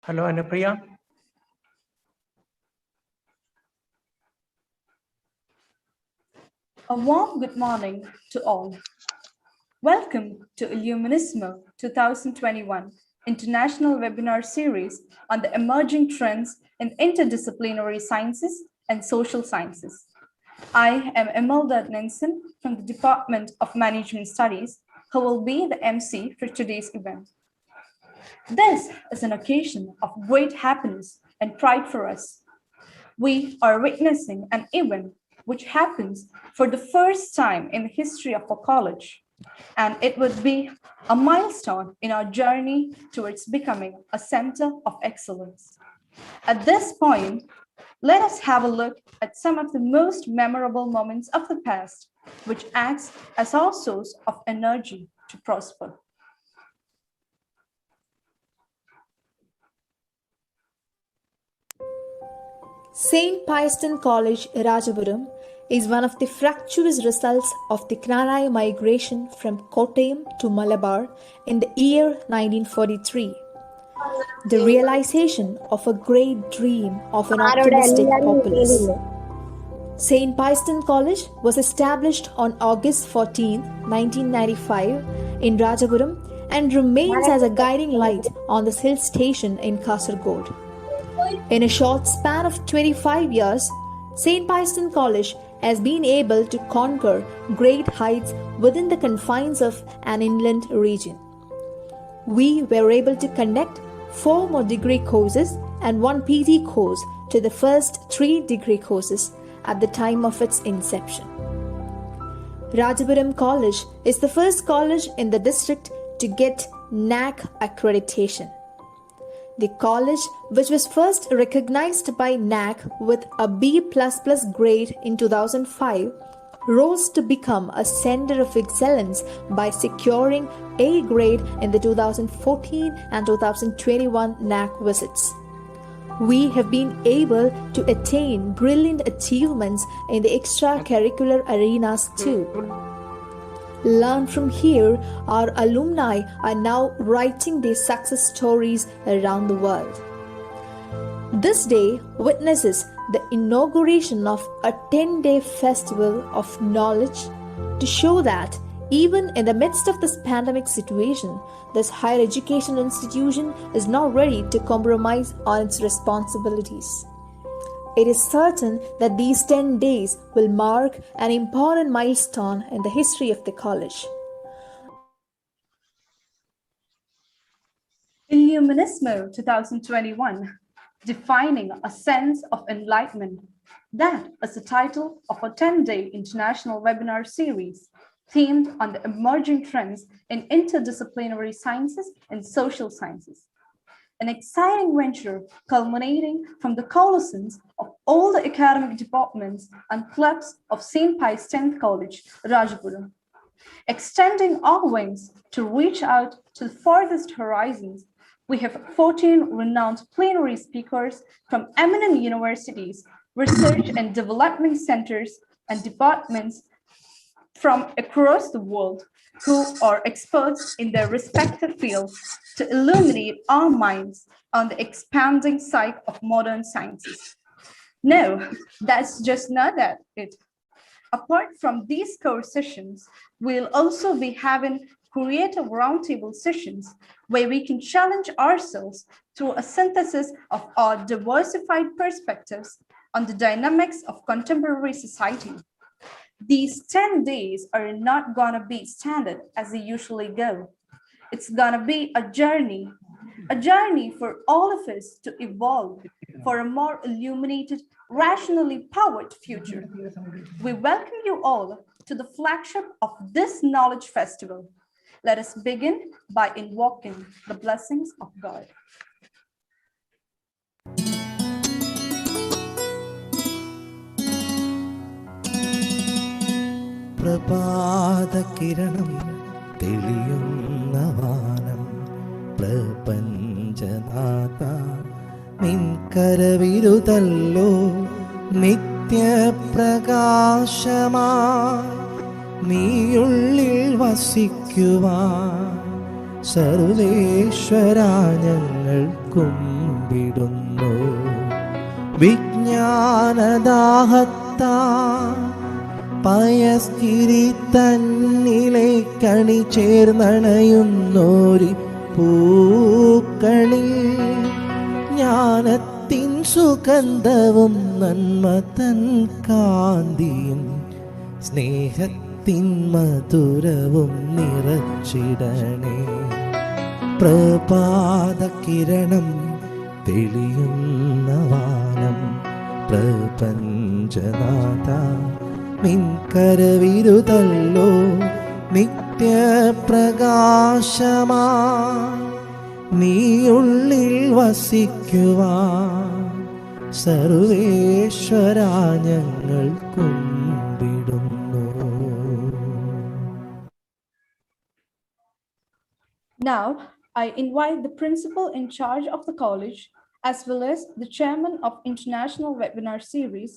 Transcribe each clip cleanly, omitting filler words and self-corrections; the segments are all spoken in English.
Hello, Anupriya. A warm good morning to all. Welcome to ILLUMINISMO 2021 International Webinar Series on the Emerging Trends in Interdisciplinary Sciences and Social Sciences. I am Imelda Nenson from the Department of Management Studies, who will be the MC for today's event. This is an occasion of great happiness and pride for us. We are witnessing an event which happens for the first time in the history of our college, and it would be a milestone in our journey towards becoming a center of excellence. At this point, let us have a look at some of the most memorable moments of the past, which acts as our source of energy to prosper. St. Pius College, Rajapuram is one of the fructuous results of the Knanaya migration from Kottayam to Malabar in the year 1943. The realization of a great dream of an optimistic populace. St. Pius College was established on August 14, 1995 in Rajapuram and remains as a guiding light on this hill station in Kasaragod. In a short span of 25 years, St. Pius College has been able to conquer great heights within the confines of an inland region. We were able to connect 4 more degree courses and 1 PT course to the first 3 degree courses at the time of its inception. Rajapuram College is the first college in the district to get NAC accreditation. The college, which was first recognized by NAC with a B++ grade in 2005, rose to become a center of excellence by securing A grade in the 2014 and 2021 NAC visits. We have been able to attain brilliant achievements in the extracurricular arenas too. Learn from here, our alumni are now writing their success stories around the world. This day witnesses the inauguration of a 10-day festival of knowledge to show that even in the midst of this pandemic situation, this higher education institution is not ready to compromise on its responsibilities. It is certain that these 10 days will mark an important milestone in the history of the college. ILLUMINISMO 2021, Defining a Sense of Enlightenment. That is the title of a 10-day international webinar series themed on the emerging trends in interdisciplinary sciences and social sciences. An exciting venture culminating from the coalescence of all the academic departments and clubs of St. Pius X College, Rajapuram. Extending our wings to reach out to the farthest horizons, we have 14 renowned plenary speakers from eminent universities, research and development centers, and departments from across the world who are experts in their respective fields to illuminate our minds on the expanding side of modern sciences. No, that's just not it. Apart from these core sessions, we'll also be having creative roundtable sessions where we can challenge ourselves through a synthesis of our diversified perspectives on the dynamics of contemporary society. These 10 days are not gonna be standard as they usually go. It's gonna be a journey for all of us to evolve for a more illuminated, rationally powered future. We welcome you all to the flagship of this knowledge festival. Let us begin by invoking the blessings of God. പ്രഭാതകിരണം തെളിയുന്ന വാനം പ്രപഞ്ചനാഥ നിൻകരവിരുതല്ലോ നിത്യപ്രകാശമായി നീയുള്ളിൽ വസിക്കുവാൻ സർവേശ്വരാ ഞങ്ങൾ കുമ്പിടുന്നു. വിജ്ഞാനദാഹത്താ പയസ്കിരി തന്നിലേക്കണി ചേർന്നണയുന്നോരി പൂക്കളിൽ ജ്ഞാനത്തിൻ സുഗന്ധവും നന്മ തൻ കാന്തിയും സ്നേഹത്തിൻ മധുരവും നിറച്ചിടണേ. പ്രഭാതകിരണം തെളിയുന്ന വാനം പ്രപഞ്ചനാഥ നിൻകരവിരുതല്ലോ നിത്യപ്രകാശമായി നീയുള്ളിൽ വസിക്കുവാൻ സർവേശ്വരാ ഞങ്ങൾ കുമ്പിടുന്നു. Now, I invite the principal in charge of the college, as well as the chairman of International Webinar Series,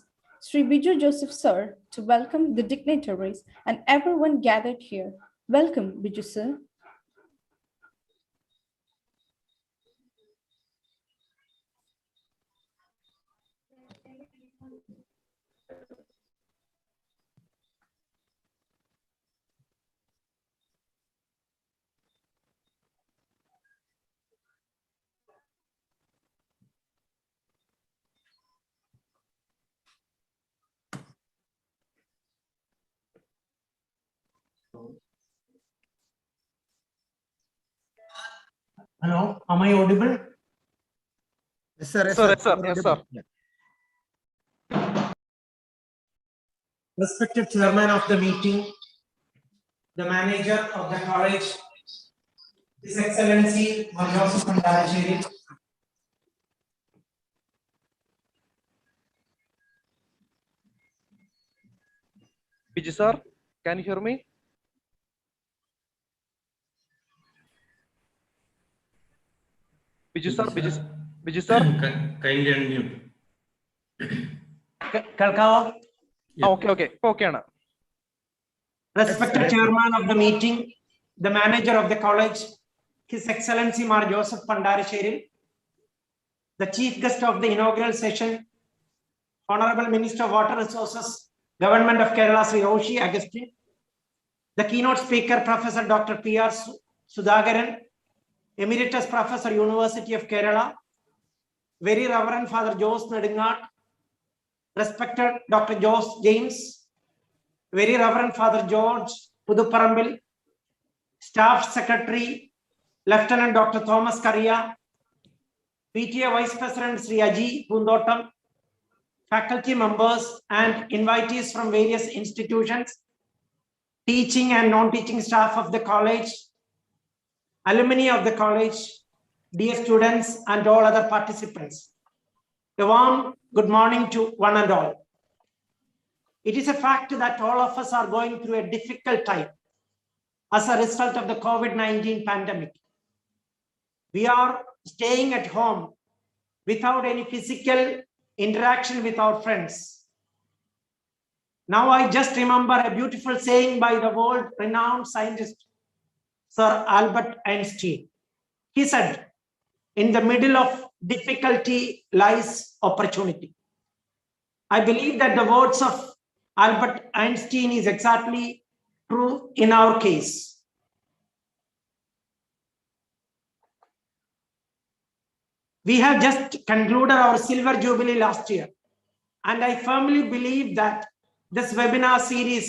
Sri Biju Joseph Sir, to welcome the dignitaries and everyone gathered here. Welcome, Biju Sir. Hello, am I audible? Yes, sir. Respected chairman of the meeting, the manager of the college, His Excellency Rajapuram. Biju sir, can you hear me? Biju sir. Kindly unmute. Kalkawa. Okay, Anna. Respected chairman of the meeting, the manager of the college, His Excellency Mar Joseph Pandarasherin, the chief guest of the inaugural session, Honorable Minister of Water Resources, Government of Kerala, Sri Roshi Agustin, the keynote speaker, Professor Dr. Pius Sudhakaran, Emeritus Professor, University of Kerala, Very Reverend Father Jose Nedingat, respected Dr. Jose James, Very Reverend Father George Puduparambil, Staff Secretary, Lieutenant Dr. Thomas Karia, PTA Vice President Sri Aji Pundotam, faculty members and invitees from various institutions, teaching and non-teaching staff of the college, alumni of the college, dear students and all other participants. A warm good morning to one and all. It is a fact that all of us are going through a difficult time as a result of the COVID-19 pandemic. We are staying at home without any physical interaction with our friends. Now I just remember a beautiful saying by the world-renowned scientist, Sir Albert Einstein. He said, in the middle of difficulty lies opportunity. I believe that the words of Albert Einstein is exactly true in our case. We have just concluded our silver jubilee last year, and I firmly believe that this webinar series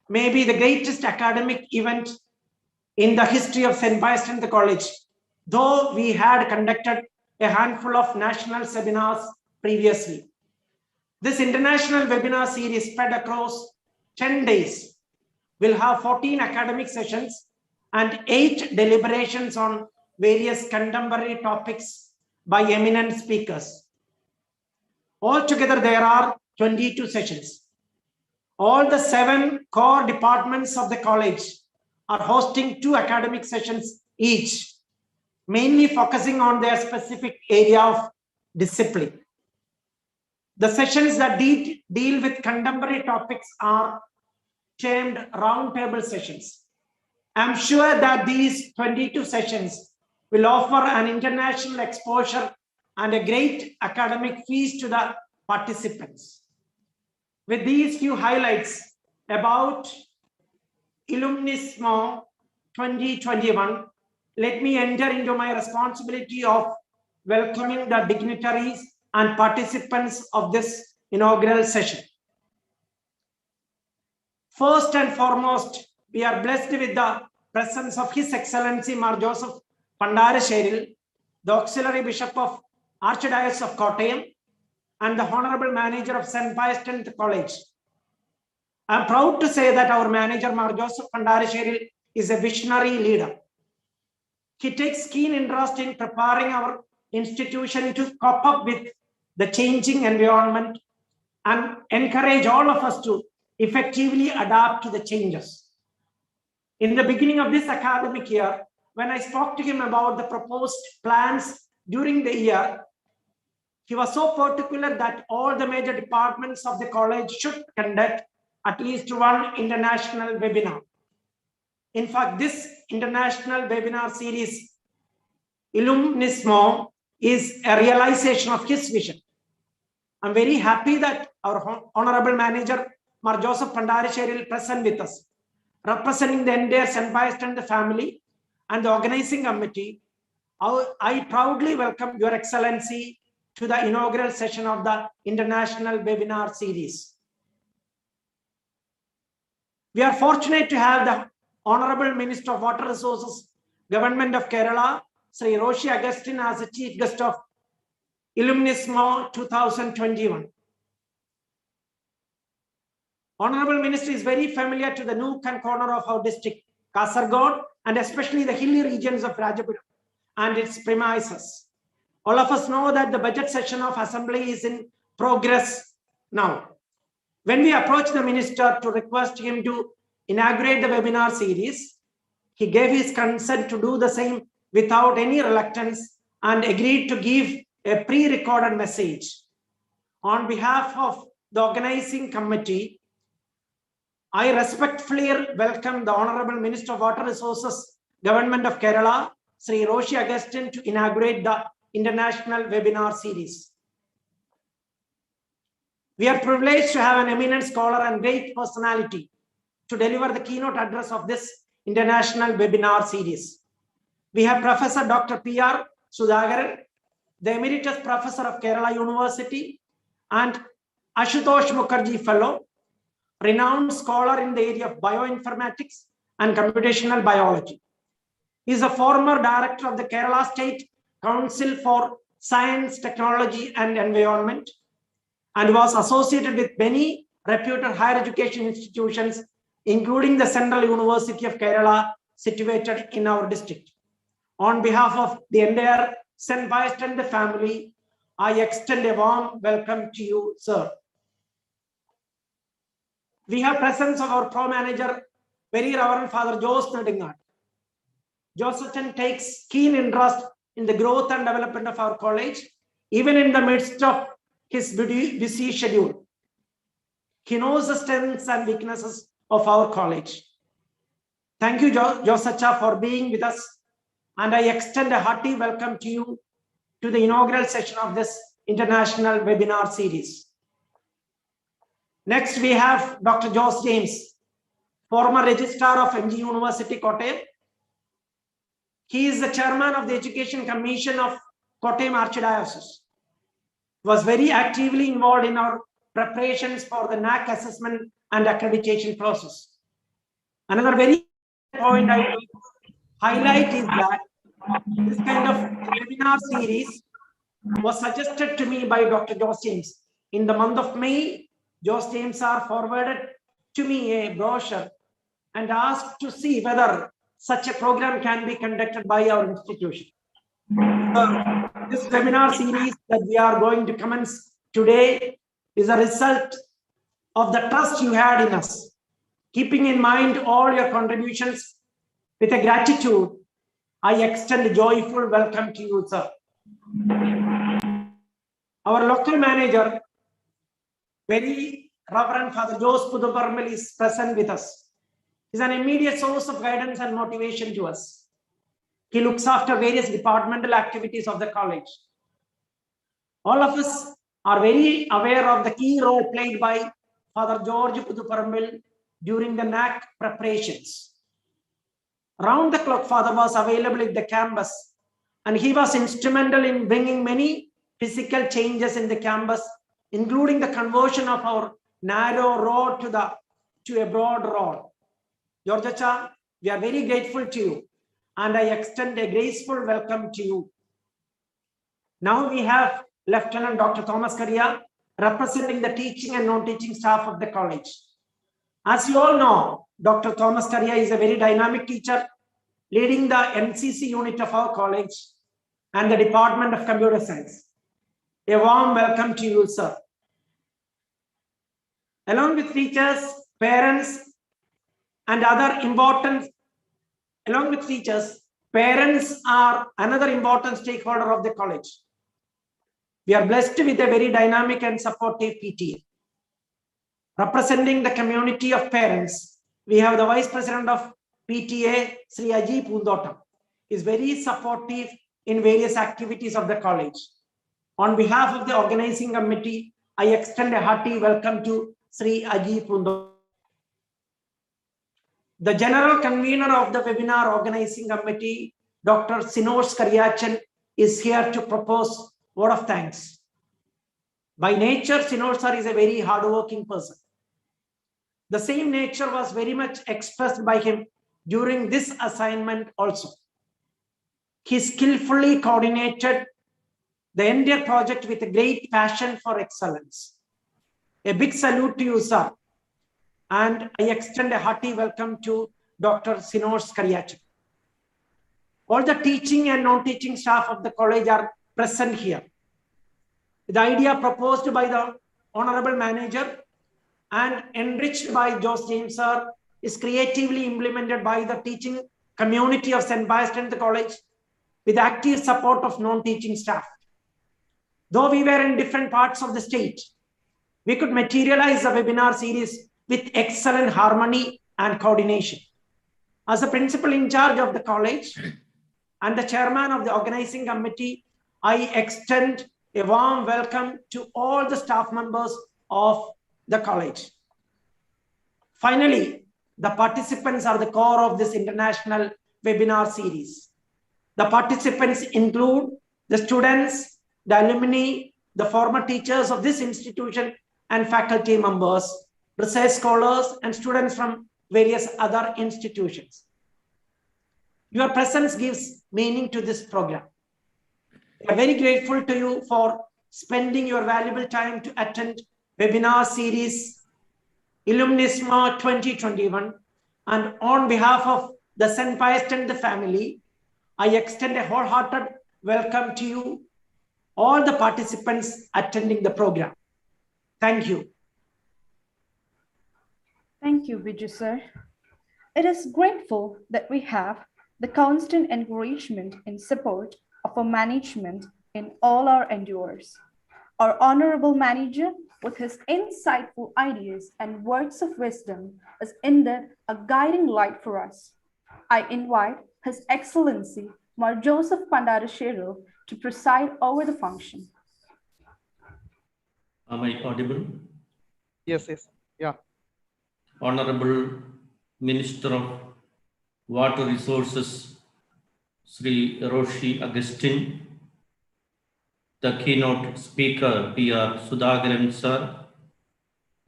may be the greatest academic event in the history of St. Pius X College, though we had conducted a handful of national seminars previously. This international webinar series spread across 10 days will have 14 academic sessions and 8 deliberations on various contemporary topics by eminent speakers. Altogether, there are 22 sessions. All the 7 core departments of the college are hosting 2 academic sessions each, mainly focusing on their specific area of discipline. The sessions that deal with contemporary topics are termed roundtable sessions. I'm sure that these 22 sessions will offer an international exposure and a great academic feast to the participants. With these few highlights about ILLUMINISMO 2021, let me enter into my responsibility of welcoming the dignitaries and participants of this inaugural session. First and foremost, we are blessed with the presence of His Excellency Mar Joseph Pandara, the Auxiliary Bishop of Archdiocese of Kottayam, and the Honorable Manager of St. Pius X College. I am proud to say that our manager, Mar Joseph Pandara, is a visionary leader. He takes keen interest in preparing our institution to cope up with the changing environment and encourage all of us to effectively adapt to the changes. In the beginning of this academic year, when I spoke to him about the proposed plans during the year, he was so particular that all the major departments of the college should conduct at least one international webinar. In fact, this international webinar series, ILLUMINISMO, is a realization of his vision. I'm very happy that our Honorable Manager, Mar Joseph Pandara, will present with us, representing the entire St. Pius X family and the organizing committee. I proudly welcome Your Excellency to the inaugural session of the International Webinar Series. We are fortunate to have the Honorable Minister of Water Resources, Government of Kerala, Sri Roshi Agustin, as the Chief Guest of ILLUMINISMO 2021. Honorable Minister is very familiar to the nook and corner of our district, Kasaragod, and especially the hilly regions of Rajapuram and its premises. All of us know that the budget session of Assembly is in progress now. When we approached the Minister to request him to inaugurate the webinar series, he gave his consent to do the same without any reluctance and agreed to give a pre-recorded message. On behalf of the organizing committee, I respectfully welcome the Honorable Minister of Water Resources, Government of Kerala, Sri Roshi Agustin, to inaugurate the International Webinar Series. We are privileged to have an eminent scholar and great personality to deliver the keynote address of this International Webinar Series. We have Professor Dr. P.R. Sudhakaran, the Emeritus Professor of Kerala University, and Ashutosh Mukherjee Fellow, renowned scholar in the area of bioinformatics and computational biology. He is a former director of the Kerala State Council for Science, Technology and Environment, and was associated with many reputed higher education institutions, including the Central University of Kerala, situated in our district. On behalf of the entire St. Pius X family, I extend a warm welcome to you, sir. We have presence of our pro-manager, very Reverend Father Jose Nedingat. Joseph takes keen interest in the growth and development of our college, even in the midst of his busy schedule. He knows the strengths and weaknesses of our college. Thank you, Joseph, for being with us, and I extend a hearty welcome to you to the inaugural session of this International Webinar Series. Next, we have Dr. Jose James, former Registrar of MG University, Kottayam. He is the chairman of the Education Commission of Kottayam Archdiocese. Was very actively involved in our preparations for the NAC assessment and accreditation process. Another very point I will highlight is that this kind of webinar series was suggested to me by Dr. Jose James. In the month of May, Jose James forwarded to me a brochure and asked to see whether such a program can be conducted by our institution. This webinar series that we are going to commence today is a result of the trust you had in us. Keeping in mind all your contributions, with a gratitude, I extend a joyful welcome to you, sir. Our local manager, very Reverend Father Jose Puduparmal, is present with us. He is an immediate source of guidance and motivation to us. He looks after various departmental activities of the college. All of us are very aware of the key role played by Father George Puduparmal during the NAC preparations. Round the clock, Father was available at the campus, and he was instrumental in bringing many physical changes in the campus, including the conversion of our narrow road to a broad road. Georgia, we are very grateful to you, and I extend a graceful welcome to you. Now we have Lieutenant Dr. Thomas Karia representing the teaching and non-teaching staff of the college. As you all know, Dr. Thomas Karia is a very dynamic teacher leading the NCC unit of our college and the Department of Computer Science. A warm welcome to you, sir. Along with teachers, parents, and other important, parents are another important stakeholder of the college. We are blessed with a very dynamic and supportive PTA. Representing the community of parents, we have the Vice President of PTA, Sri Aji Pundotam. He is very supportive in various activities of the college. On behalf of the organizing committee, I extend a hearty welcome to Sri Aji Pundotam. The general convener of the webinar organizing committee, Dr. Sinosh Karyachan, is here to propose word of thanks. By nature, Sinosh sir is a very hardworking person. The same nature was very much expressed by him during this assignment also. He skillfully coordinated the entire project with a great passion for excellence. A big salute to you, sir. And I extend a hearty welcome to Dr. Sinosh Karyachan. All the teaching and non-teaching staff of the college are present here. The idea proposed by the Honorable Manager and enriched by Jose James sir is creatively implemented by the teaching community of St. Pius and the college with active support of non-teaching staff. Though we were in different parts of the state, we could materialize the webinar series with excellent harmony and coordination. As the principal in charge of the college and the chairman of the organizing committee, I extend a warm welcome to all the staff members of the college. Finally, the participants are the core of this international webinar series. The participants include the students, the alumni, the former teachers of this institution, and faculty members, research scholars, and students from various other institutions. Your presence gives meaning to this program. We are very grateful to you for spending your valuable time to attend webinar series ILLUMINISMO 2021. And on behalf of the St. Pius and the family, I extend a wholehearted welcome to you, all the participants attending the program. Thank you. Thank you, Viju sir. It is grateful that we have the constant encouragement and support of our management in all our endeavors. Our honorable manager, with his insightful ideas and words of wisdom, is indeed a guiding light for us. I invite His Excellency Mar Joseph Pandarashero to preside over the function. Am I audible? Yes. Yeah. Honorable Minister of Water Resources, Sri Roshi Agustin, the keynote speaker, P.R. Sudhakaran sir,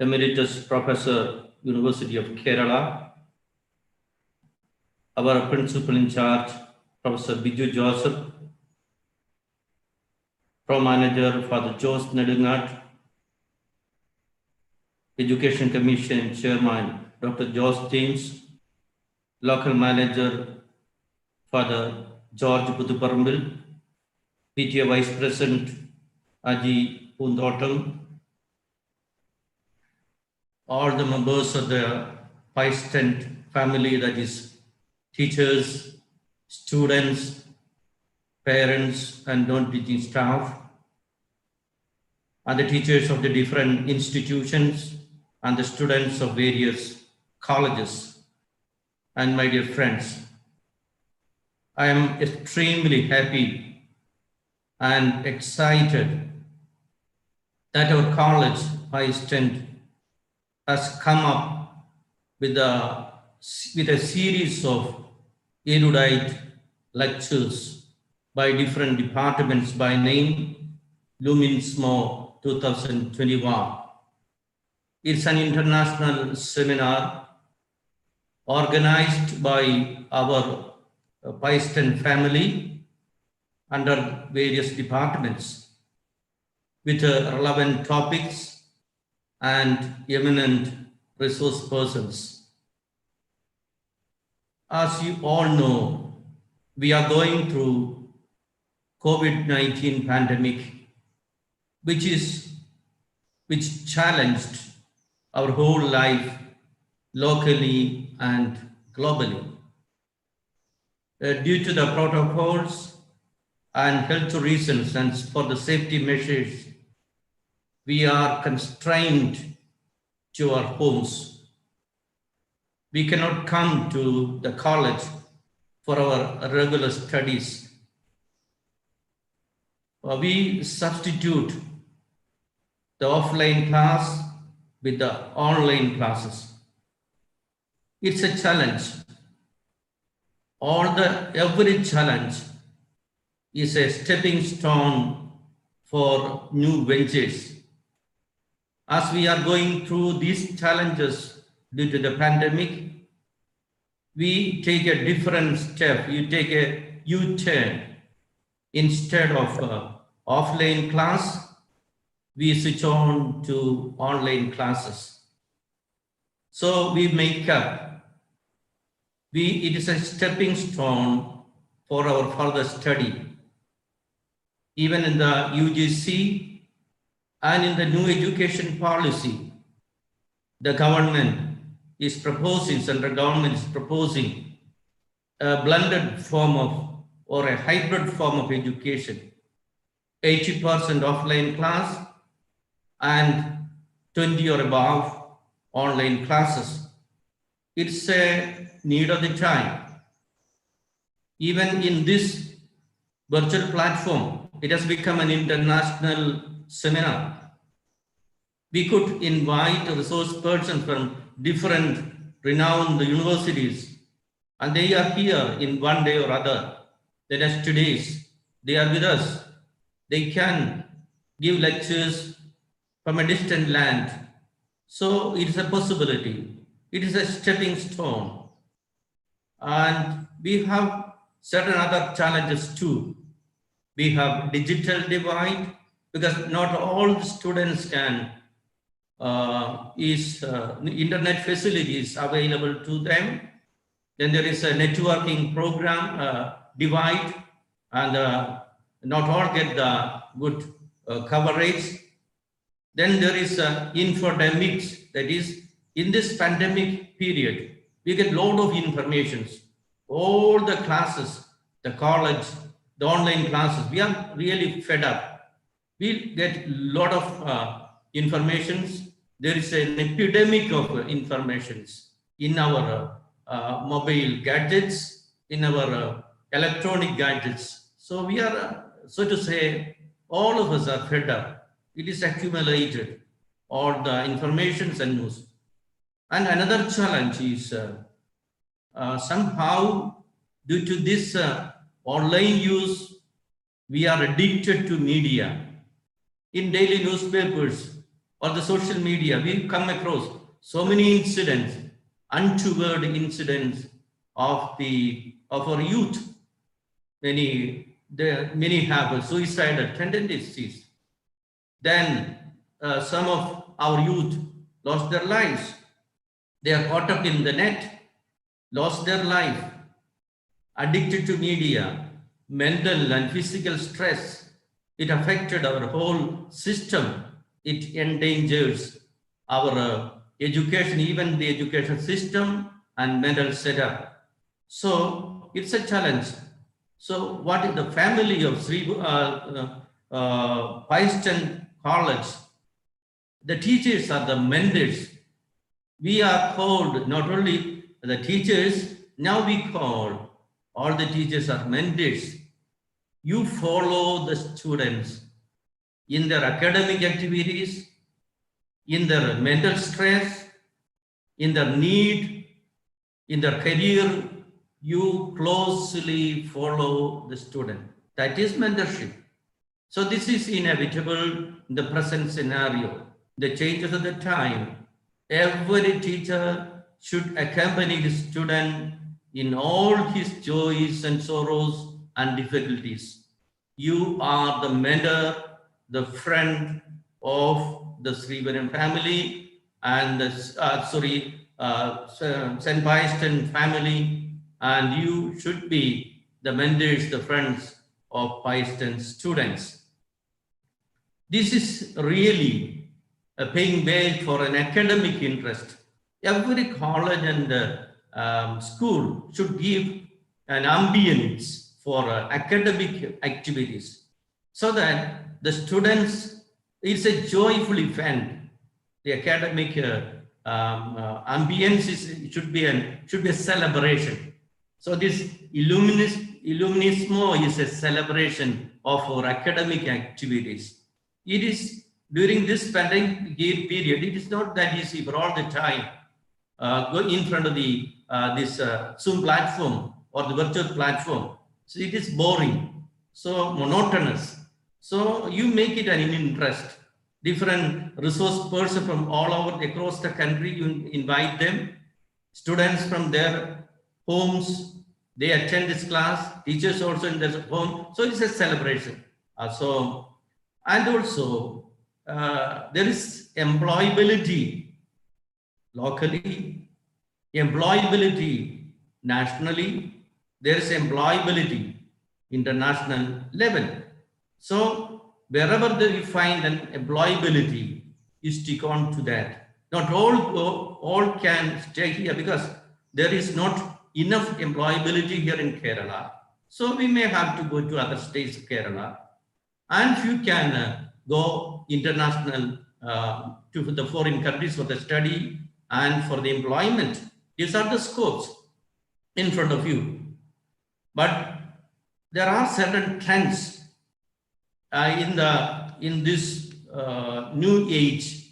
Emeritus Professor, University of Kerala, our Principal in Charge, Professor Biju Joseph, Pro Manager, Father Jose Nedungat, Education Commission Chairman, Dr. Jose James, Local Manager, Father George Puduparambil, PTA Vice President Aji Pundotam, all the members of the Pius tent family, that is teachers, students, parents and non-teaching staff, and the teachers of the different institutions and the students of various colleges, and my dear friends. I am extremely happy and excited that our college, Pius tent, has come up with a series of erudite lectures by different departments by name ILLUMINISMO 2021. It's an international seminar organized by our Pius tent family under various departments with relevant topics and eminent resource persons. As you all know, we are going through COVID-19 pandemic, which challenged our whole life locally and globally. Due to the protocols and health reasons and for the safety measures, we are constrained to our homes. We cannot come to the college for our regular studies. We substitute the offline class with the online classes. It's a challenge. Every challenge is a stepping stone for new ventures. As we are going through these challenges due to the pandemic, we take a different step. You take a U-turn. Instead of offline class, we switch on to online classes. So we make up. It is a stepping stone for our further study. Even in the UGC and in the new education policy, the government is proposing, central government is proposing a blended form of or a hybrid form of education, 80% offline class and 20 or above online classes. It's a need of the time. Even in this virtual platform, it has become an international seminar. We could invite a resource person from different renowned universities, and they are here in one day or other. The next 2 days, they are with us. They can give lectures from a distant land. So it is a possibility. It is a stepping stone. And we have certain other challenges too. We have digital divide because not all the students can internet facilities available to them. Then there is a networking program divide, and not all get the good coverage. Then there is infodemics, that is, in this pandemic period, we get a lot of information. All the classes, the college, the online classes, we are really fed up. We get a lot of informations. There is an epidemic of informations in our mobile gadgets, in our electronic gadgets. So we are, so to say, all of us are fed up. It is accumulated, all the informations and news. And another challenge is somehow due to this online use, we are addicted to media. In daily newspapers or the social media, we come across so many incidents, untoward incidents of our youth. Many have suicidal tendencies. Then some of our youth lost their lives. They are caught up in the net, lost their life. addicted to media, mental and physical stress. It affected our whole system. It endangers our education, even the education system and mental setup. So it's a challenge. So what is the family of Pius College? The teachers are the mentors. We are called not only the teachers, now we call all the teachers are mentors. You follow the students in their academic activities, in their mental stress, in their need, in their career. You closely follow the student. That is mentorship. So this is inevitable in the present scenario. The changes of the time. Every teacher should accompany the student in all his joys and sorrows and difficulties. You are the mentor, the friend of the Srivaram family and the St. Pius family, and you should be the mentors, the friends of Pius students. This is really paying way for an academic interest. Every college and school should give an ambience for academic activities so that the students, it's a joyful event. The academic ambience should be a celebration. So this Illuminismo is a celebration of our academic activities. It is during this pandemic period, it is not that easy for all the time go in front of the this Zoom platform or the virtual platform. So it is boring, so monotonous. So you make it an interest. Different resource persons from all over across the country, you invite them. Students from their homes, they attend this class. Teachers also in their home. So it's a celebration. And also there is employability locally, employability nationally. There is employability international level. So wherever we find an employability, you stick on to that. Not all can stay here because there is not enough employability here in Kerala. So we may have to go to other states of Kerala. And few can go international to the foreign countries for the study and for the employment. These are the scopes in front of you. But there are certain trends in this new age,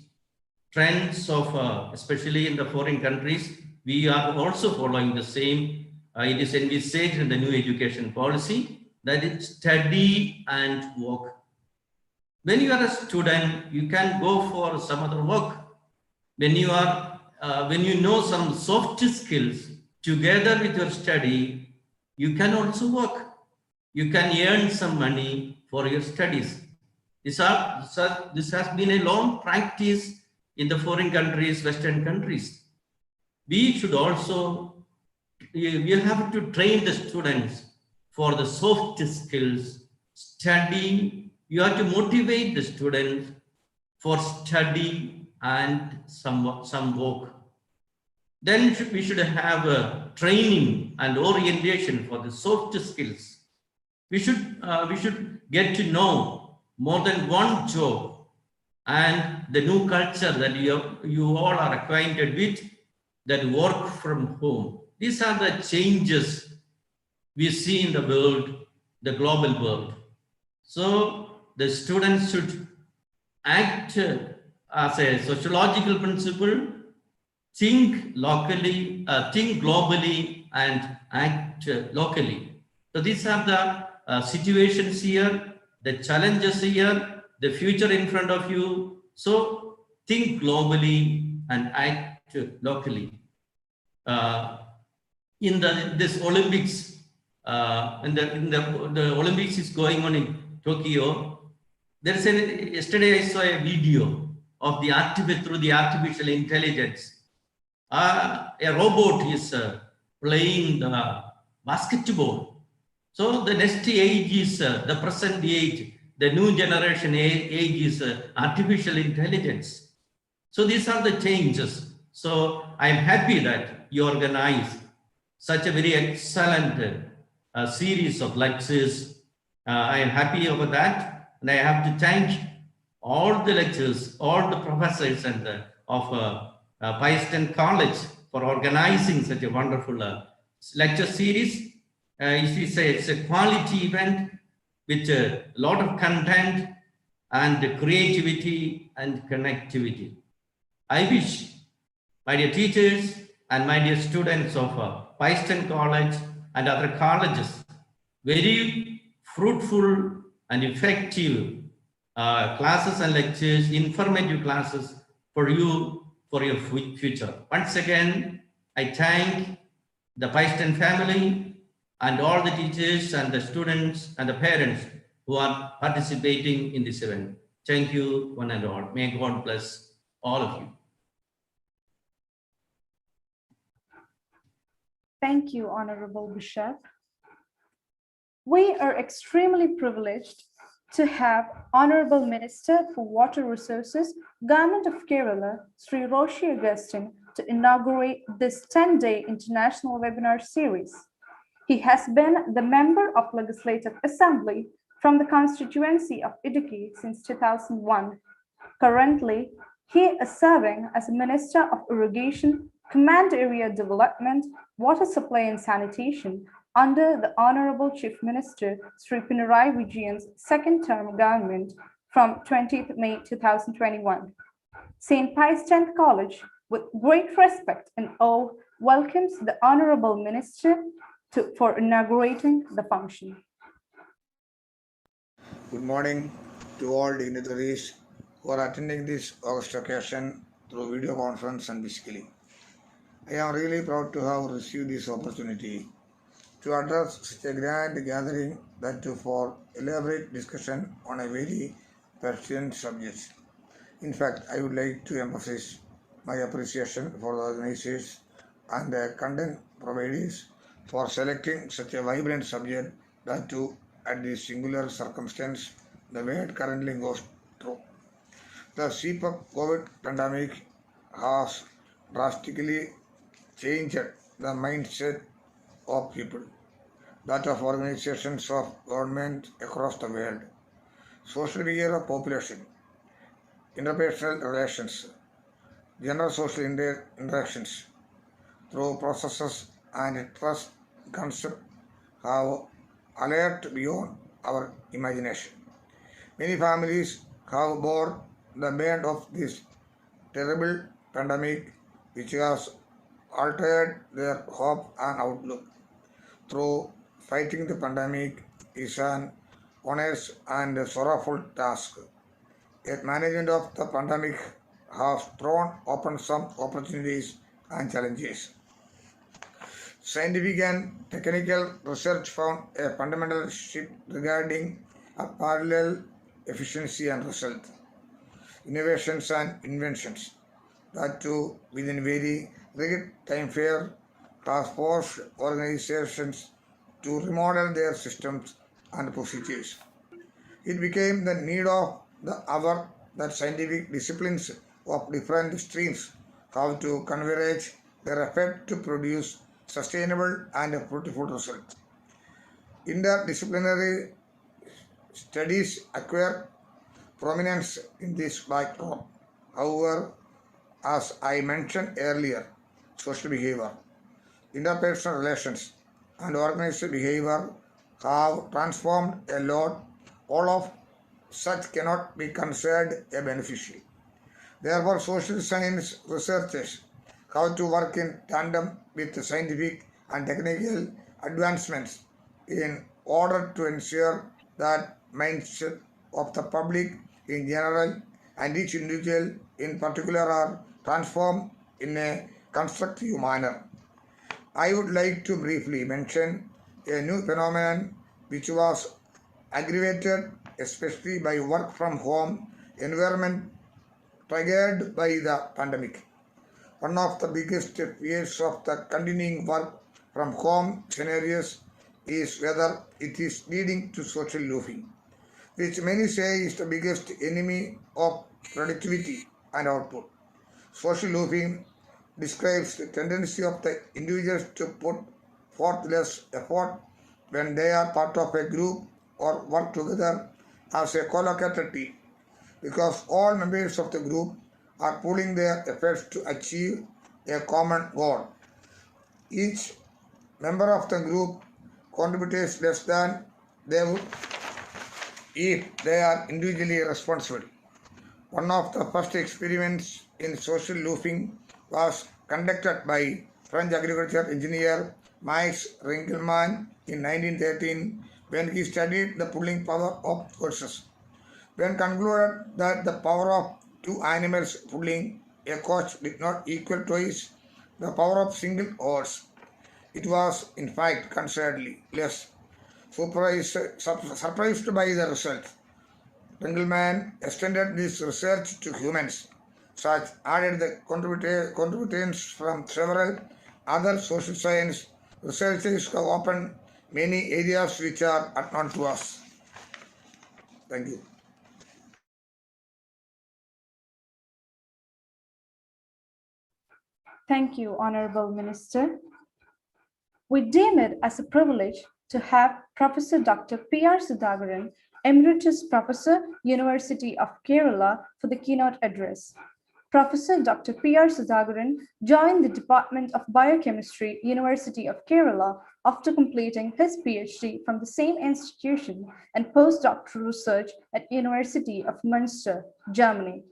trends of especially in the foreign countries. We are also following the same. It is envisaged in the new education policy that it's study and work. When you are a student, you can go for some other work. When you are, when you know some soft skills together with your study, you can also work. You can earn some money for your studies. This has been a long practice in the foreign countries, Western countries. We should also, we have to train the students for the soft skills, study. You have to motivate the students for study and some work. Then we should have a training and orientation for the soft skills. We should get to know more than one job and the new culture that you all are acquainted with, that work from home. These are the changes we see in the world, the global world. So the students should act as a sociological principle, think locally, think globally, and act locally. So these are the situations here, the challenges here, the future in front of you. So think globally and act locally. In this Olympics, the Olympics is going on in Tokyo. Yesterday I saw a video of through the artificial intelligence. A robot is playing the basketball. So the next age is the present age, the new generation age is artificial intelligence. So these are the changes. So I'm happy that you organize such a very excellent series of lectures. I am happy over that. And I have to thank all the lecturers, all the professors and of Pius College for organizing such a wonderful lecture series. It's a quality event with a lot of content and creativity and connectivity. I wish my dear teachers and my dear students of Pius College and other colleges very fruitful and effective classes and lectures, informative classes for you, for your future. Once again, I thank the Pius family and all the teachers and the students and the parents who are participating in this event. Thank you, one and all. May God bless all of you. Thank you, Honorable Bishop. We are extremely privileged to have Honorable Minister for Water Resources, Government of Kerala, Sri Roshi Augustine, to inaugurate this 10-day international webinar series. He has been the member of Legislative Assembly from the constituency of Idukki since 2001. Currently, he is serving as Minister of Irrigation, Command Area Development, Water Supply and Sanitation under the Honorable Chief Minister Sri Pinarayi Vijayan's second term government from 20th May 2021. St. Pius X College, with great respect and awe, welcomes the Honorable Minister for inaugurating the function. Good morning to all dignitaries who are attending this august occasion through video conference and physically. I am really proud to have received this opportunity to address such a grand gathering, that too for elaborate discussion on a very pertinent subject. In fact, I would like to emphasize my appreciation for the organizers and the content providers for selecting such a vibrant subject, that too at this singular circumstance the world currently goes through. The sweep of COVID pandemic has drastically changed the mindset of people, that of organizations of government across the world, social behavior of population, interpersonal relations, general social interactions through processes and trust concept have alert beyond our imagination. Many families have borne the burden of this terrible pandemic, which has altered their hope and outlook. Through fighting the pandemic is an onerous and sorrowful task. Yet management of the pandemic has thrown open some opportunities and challenges. Scientific and technical research found a fundamental shift regarding parallel efficiency and result. Innovations and inventions, that too within very rigid time frame, has forced organizations to remodel their systems and procedures. It became the need of the hour that scientific disciplines of different streams have to converge their effort to produce sustainable and fruitful results. Interdisciplinary studies acquire prominence in this backdrop. However, as I mentioned earlier, social behavior, interpersonal relations, and organized behavior have transformed a lot. All of such cannot be considered a beneficial. Therefore, social science researchers have to work in tandem with scientific and technical advancements in order to ensure that mindset of the public in general and each individual in particular are transformed in a constructive manner. I would like to briefly mention a new phenomenon which was aggravated especially by work from home environment triggered by the pandemic. One of the biggest fears of the continuing work from home scenarios is whether it is leading to social loafing, which many say is the biggest enemy of productivity and output. Social loafing describes the tendency of the individuals to put forth less effort when they are part of a group or work together as a collocated team, because all members of the group are pooling their efforts to achieve a common goal. Each member of the group contributes less than they would if they are individually responsible. One of the first experiments in social loafing was conducted by French agriculture engineer Max Ringelmann in 1913 when he studied the pulling power of horses. When concluded that the power of two animals pulling a coach did not equal twice the power of single horse, it was in fact considerably less. Surprised by the result, Ringelmann extended this research to humans, such added the contributants from several other social science researchers have opened many areas which are unknown to us. Thank you. Thank you, Honorable Minister. We deem it as a privilege to have Professor Dr. P.R. Sudhakaran, Emeritus Professor, University of Kerala, for the keynote address. Professor Dr. P.R. Sudhakaran joined the Department of Biochemistry, University of Kerala, after completing his PhD from the same institution and postdoctoral research at University of Münster, Germany.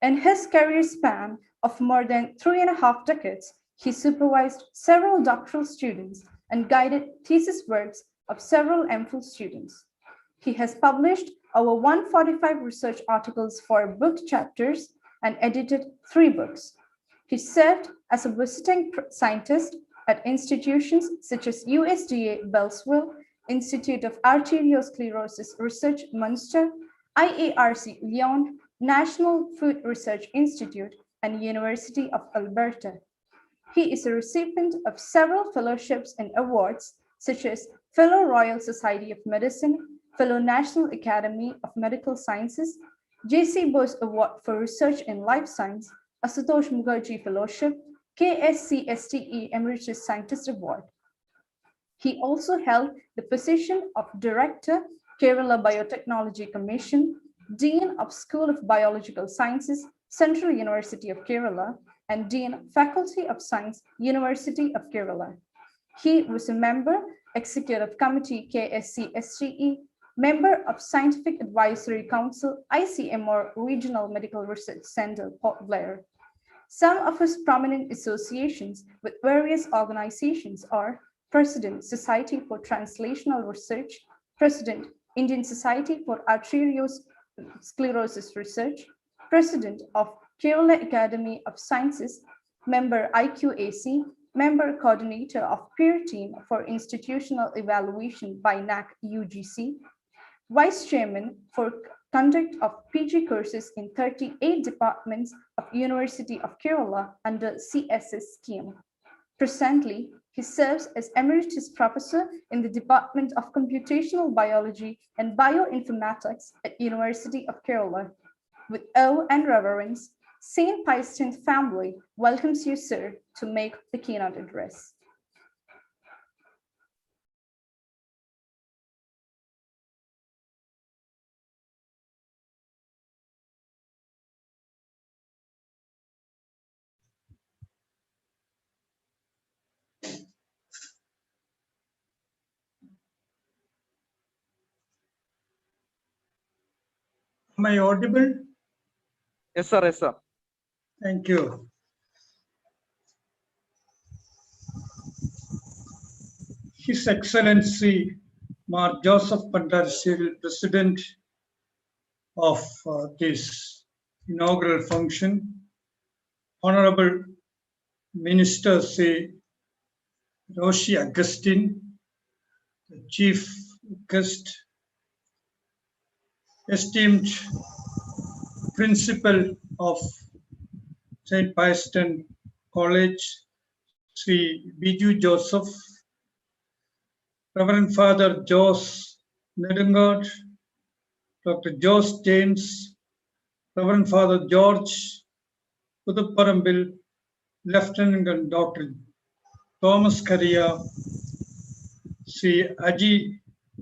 In his career span of more than 3.5 decades, he supervised several doctoral students and guided thesis works of several MPhil students. He has published over 145 research articles for book chapters and edited 3 books. He served as a visiting scientist at institutions such as USDA Beltsville, Institute of Arteriosclerosis Research Münster, IARC Lyon, National Food Research Institute, and University of Alberta. He is a recipient of several fellowships and awards, such as Fellow Royal Society of Medicine, Fellow National Academy of Medical Sciences, J.C. Bose Award for Research in Life Science, Ashutosh Mukherjee Fellowship, KSCSTE Emeritus Scientist Award. He also held the position of Director, Kerala Biotechnology Commission, Dean of School of Biological Sciences, Central University of Kerala, and Dean, Faculty of Science, University of Kerala. He was a member, Executive Committee, KSCSTE, member of Scientific Advisory Council, ICMR Regional Medical Research Center, Port Blair. Some of his prominent associations with various organizations are President, Society for Translational Research, President, Indian Society for Arteriosclerosis Research, President of Kerala Academy of Sciences, member IQAC, member coordinator of peer team for institutional evaluation by NAC UGC, vice chairman for conduct of PG courses in 38 departments of University of Kerala under CSS scheme. Presently, he serves as Emeritus Professor in the Department of Computational Biology and Bioinformatics at University of Kerala. With awe and reverence, St. Pius X family welcomes you, sir, to make the keynote address. Am I audible? Yes, sir. Yes, sir. Thank you. His Excellency Mar Joseph Pandarashil, President of this inaugural function, Honorable Minister Sri Roshi Augustine, the Chief Guest, esteemed Principal of St. Pius X College, Sri Biju Joseph, Reverend Father Jos Nedungard, Dr. Jos James, Reverend Father George Puduparambil, Lieutenant and Dr. Thomas Karia, Sri Aji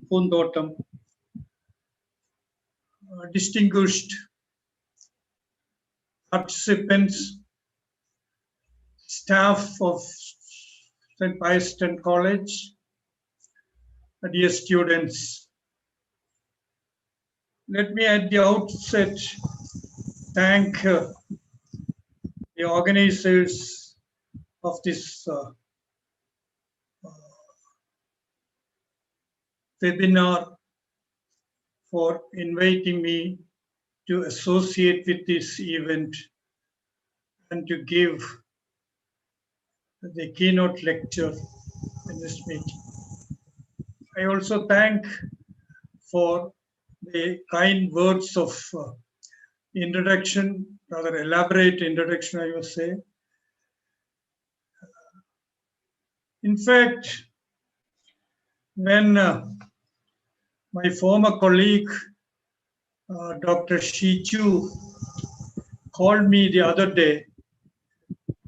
Pundotam, distinguished participants, staff of St. Pius College, dear students. Let me at the outset thank the organizers of this webinar for inviting me to associate with this event and to give the keynote lecture in this meeting. I also thank for the kind words of introduction, rather elaborate introduction, I would say. In fact, when my former colleague, Dr. Shichu, called me the other day,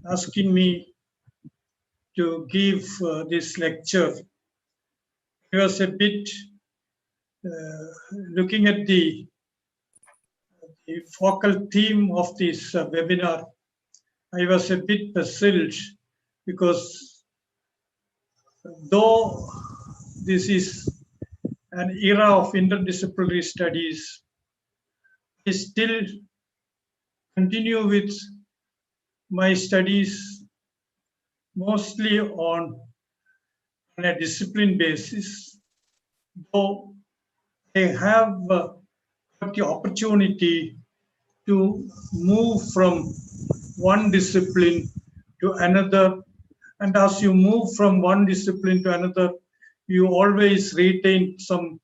asking me to give this lecture, I was a bit looking at the focal theme of this webinar. I was a bit puzzled because though this is an era of interdisciplinary studies, I still continue with my studies mostly on a discipline basis, though I have got the opportunity to move from one discipline to another. And as you move from one discipline to another, you always retain some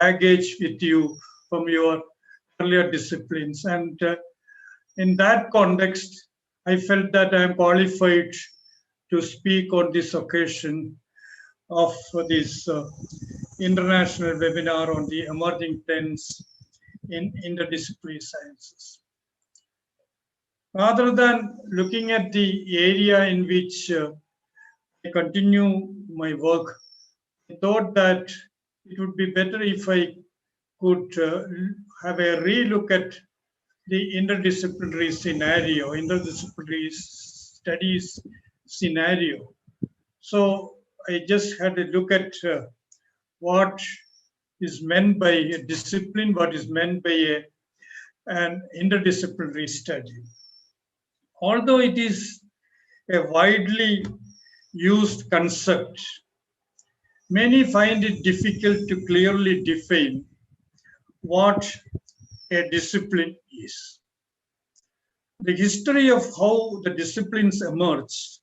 baggage with you from your earlier disciplines. And in that context, I felt that I am qualified to speak on this occasion of this international webinar on the emerging trends in interdisciplinary sciences. Rather than looking at the area in which I continue my work, I thought that it would be better if I could have a relook at the interdisciplinary scenario, interdisciplinary studies scenario. So I just had a look at what is meant by a discipline, what is meant by an interdisciplinary study. Although it is a widely used concept, many find it difficult to clearly define what a discipline is. The history of how the disciplines emerged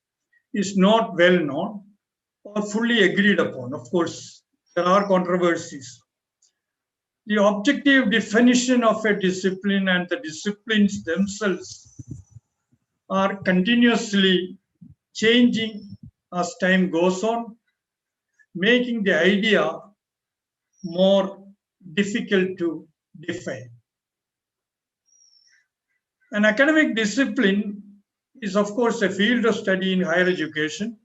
is not well known or fully agreed upon. Of course, there are controversies. The objective definition of a discipline and the disciplines themselves are continuously changing as time goes on, making the idea more difficult to define. An academic discipline is, of course, a field of study in higher education,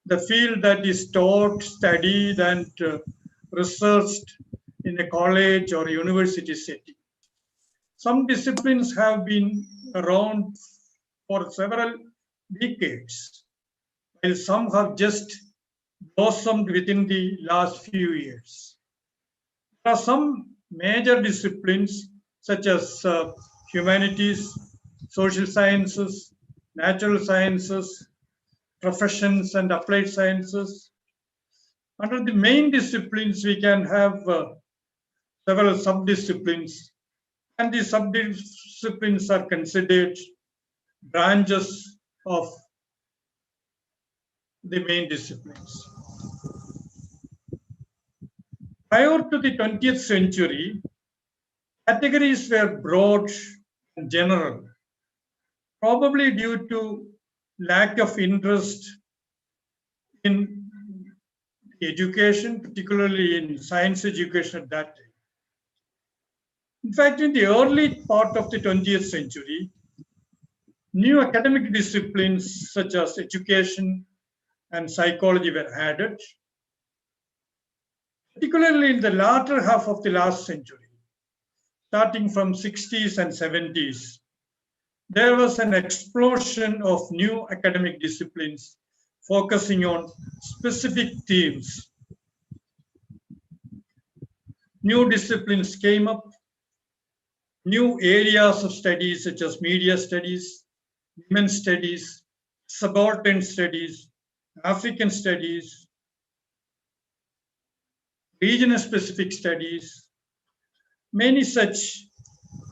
the field that is taught, studied, and researched in a college or university setting. Some disciplines have been around for several decades, while some have just blossomed within the last few years. There are some major disciplines such as humanities, social sciences, natural sciences, professions, and applied sciences. Under the main disciplines, we can have several subdisciplines, and the subdisciplines are considered branches of the main disciplines. Prior to the 20th century, categories were broad and general, probably due to lack of interest in education, particularly in science education at that time. In fact, in the early part of the 20th century, new academic disciplines such as education and psychology were added, particularly in the latter half of the last century, starting from 60s and 70s. There was an explosion of new academic disciplines focusing on specific themes. New disciplines came up, new areas of studies such as media studies, women's studies, subaltern studies, African studies, regional specific studies. Many such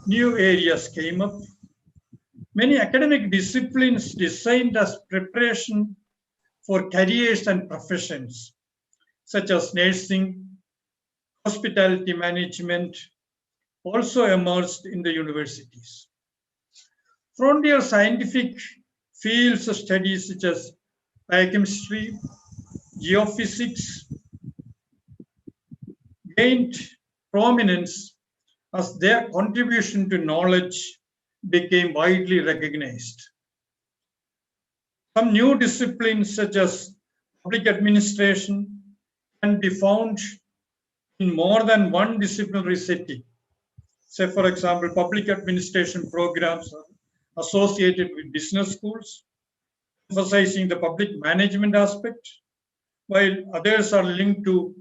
new areas came up. Many academic disciplines designed as preparation for careers and professions, such as nursing, hospitality management, also emerged in the universities. Frontier scientific fields of studies such as biochemistry, geophysics gained prominence as their contribution to knowledge became widely recognized. Some new disciplines such as public administration can be found in more than one disciplinary setting. Say, for example, public administration programs are associated with business schools, emphasizing the public management aspect, while others are linked to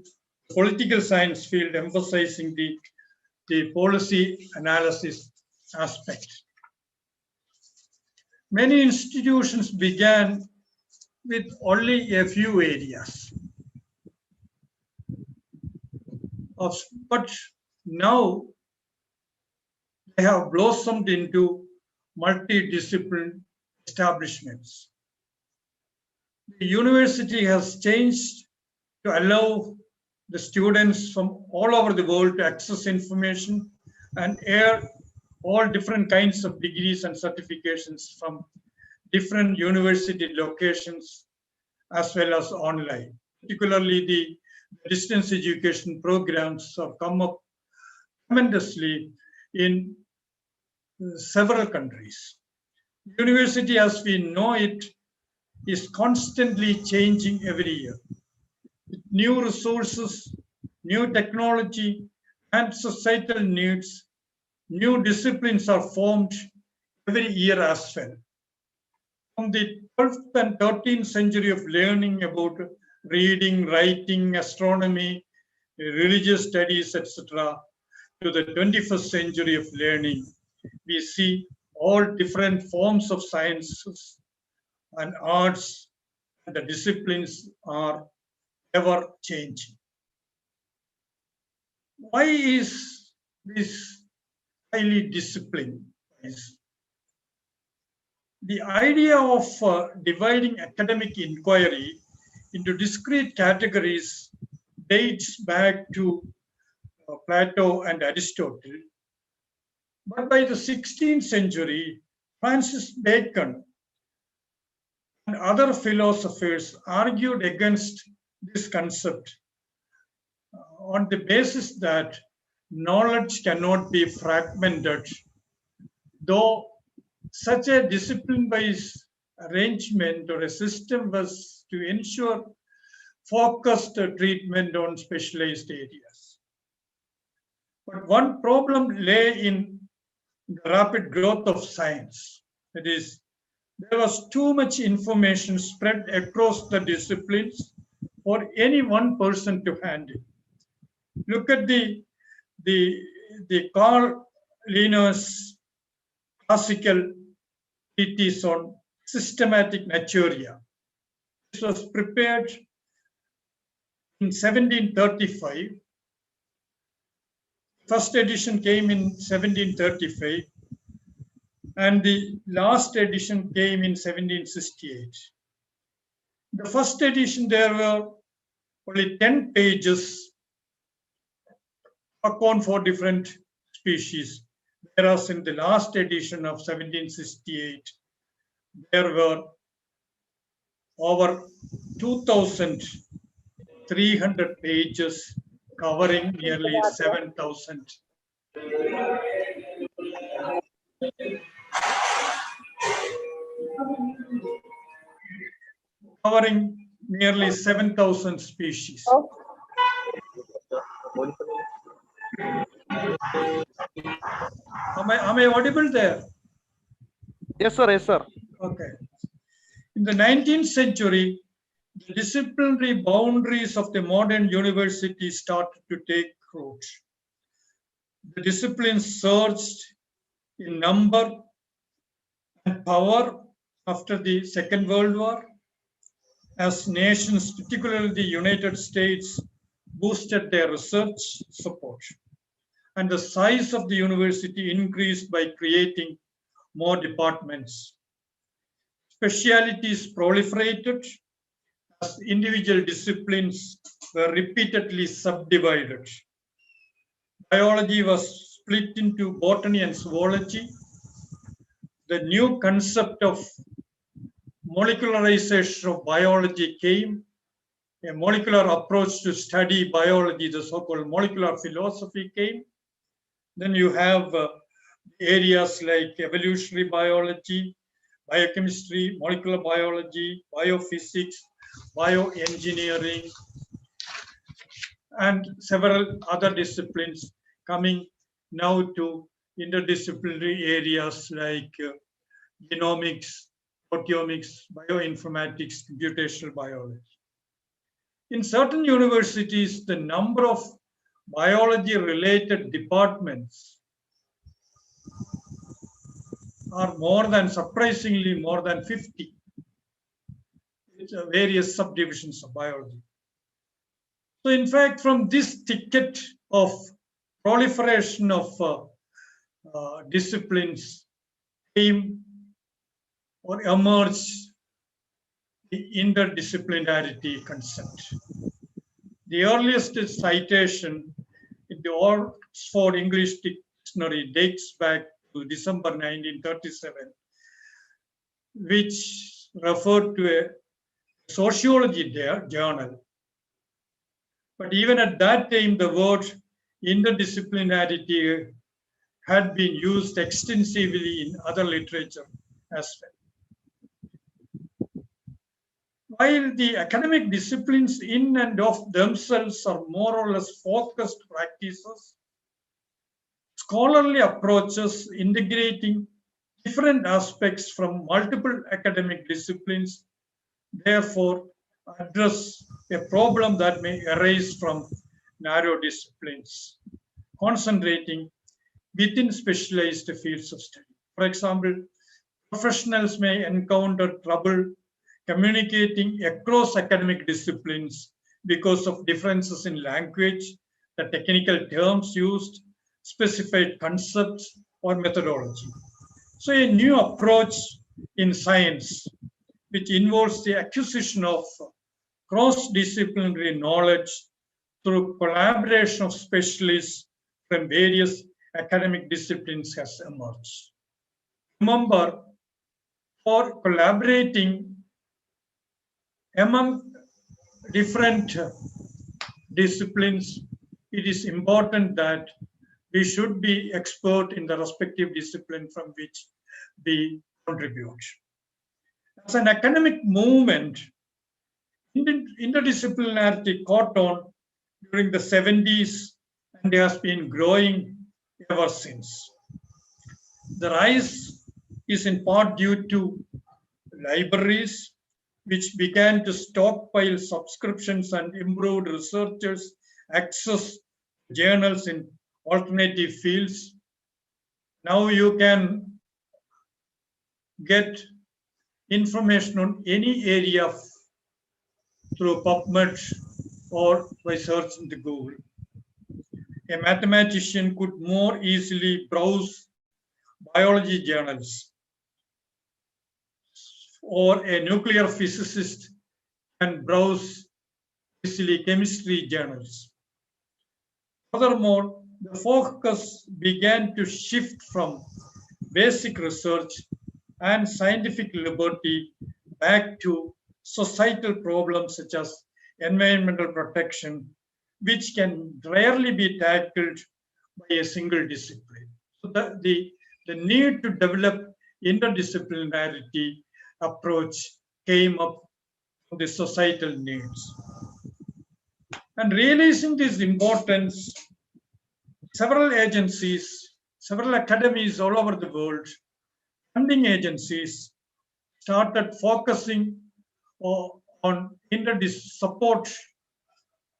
the political science field, emphasizing the policy analysis aspect. Many institutions began with only a few areas, but now they have blossomed into multidisciplinary establishments. The university has changed to allow the students from all over the world to access information and earn all different kinds of degrees and certifications from different university locations as well as online. Particularly the distance education programs have come up tremendously in several countries. University as we know it is constantly changing every year. With new resources, new technology, and societal needs, new disciplines are formed every year as well. From the 12th and 13th century of learning about reading, writing, astronomy, religious studies, etc., to the 21st century of learning, we see all different forms of sciences and arts, and the disciplines are ever changing. Why is this highly disciplined? The idea of dividing academic inquiry into discrete categories dates back to Plato and Aristotle. But by the 16th century, Francis Bacon and other philosophers argued against this concept on the basis that knowledge cannot be fragmented, though such a discipline-based arrangement or a system was to ensure focused treatment on specialized areas. But one problem lay in the rapid growth of science. That is, there was too much information spread across the disciplines for any one person to handle. Look at the Carl Linnaeus classical treatise on systematic naturia. This was prepared in 1735. First edition came in 1735, and the last edition came in 1768. The first edition, there were only 10 pages account for different species, whereas in the last edition of 1768, there were over 2,000 300 pages covering nearly 7,000. Covering nearly 7,000 species. Am I audible there? Yes, sir. Yes, sir. Okay. In the 19th century, the disciplinary boundaries of the modern university started to take root. The disciplines surged in number and power after the Second World War, as nations, particularly the United States, boosted their research support. And the size of the university increased by creating more departments. Specialities proliferated as individual disciplines were repeatedly subdivided. Biology was split into botany and zoology. The new concept of molecularization of biology came. A molecular approach to study biology, the so-called molecular philosophy, came. Then you have areas like evolutionary biology, biochemistry, molecular biology, biophysics, bioengineering, and several other disciplines coming now to interdisciplinary areas like genomics, proteomics, bioinformatics, computational biology. In certain universities, the number of biology-related departments are surprisingly more than 50. It's various subdivisions of biology. So in fact, from this thicket of proliferation of disciplines came or emerged the interdisciplinarity concept. The earliest citation in the Oxford English Dictionary dates back to December 1937, which referred to a sociology journal. But even at that time, the word interdisciplinarity had been used extensively in other literature as well. While the academic disciplines in and of themselves are more or less focused practices, scholarly approaches integrating different aspects from multiple academic disciplines therefore address a problem that may arise from narrow disciplines, concentrating within specialized fields of study. For example, professionals may encounter trouble communicating across academic disciplines because of differences in language, the technical terms used, specified concepts, or methodology. So a new approach in science, which involves the acquisition of cross-disciplinary knowledge through collaboration of specialists from various academic disciplines, has emerged. Remember, for collaborating among different disciplines, it is important that we should be expert in the respective discipline from which we contribute. As an academic movement, interdisciplinarity caught on during the 70s and has been growing ever since. The rise is in part due to libraries, which began to stockpile subscriptions and improved researchers' access to journals in alternative fields. Now you can get information on any area through PubMed or by searching the Google. A mathematician could more easily browse biology journals, or a nuclear physicist can browse easily chemistry journals. Furthermore, the focus began to shift from basic research and scientific liberty back to societal problems such as environmental protection, which can rarely be tackled by a single discipline. So the need to develop interdisciplinarity approach came up from the societal needs. And realizing this importance, several agencies, several academies all over the world, funding agencies started focusing on support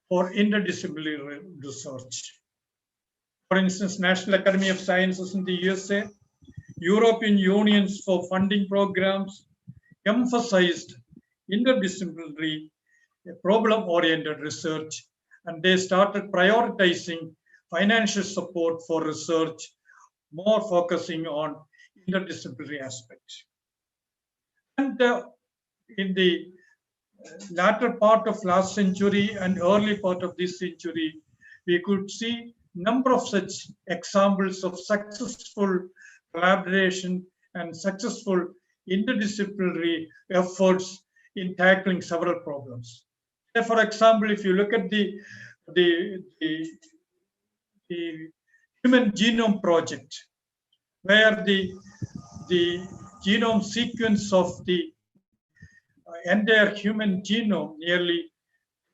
for interdisciplinary research. For instance, National Academy of Sciences in the USA, European Unions for funding programs emphasized interdisciplinary problem-oriented research, and they started prioritizing financial support for research, more focusing on interdisciplinary aspects. And in the latter part of last century and early part of this century, we could see number of such examples of successful collaboration and successful interdisciplinary efforts in tackling several problems. For example, if you look at the Human Genome Project, where the genome sequence of the entire human genome, nearly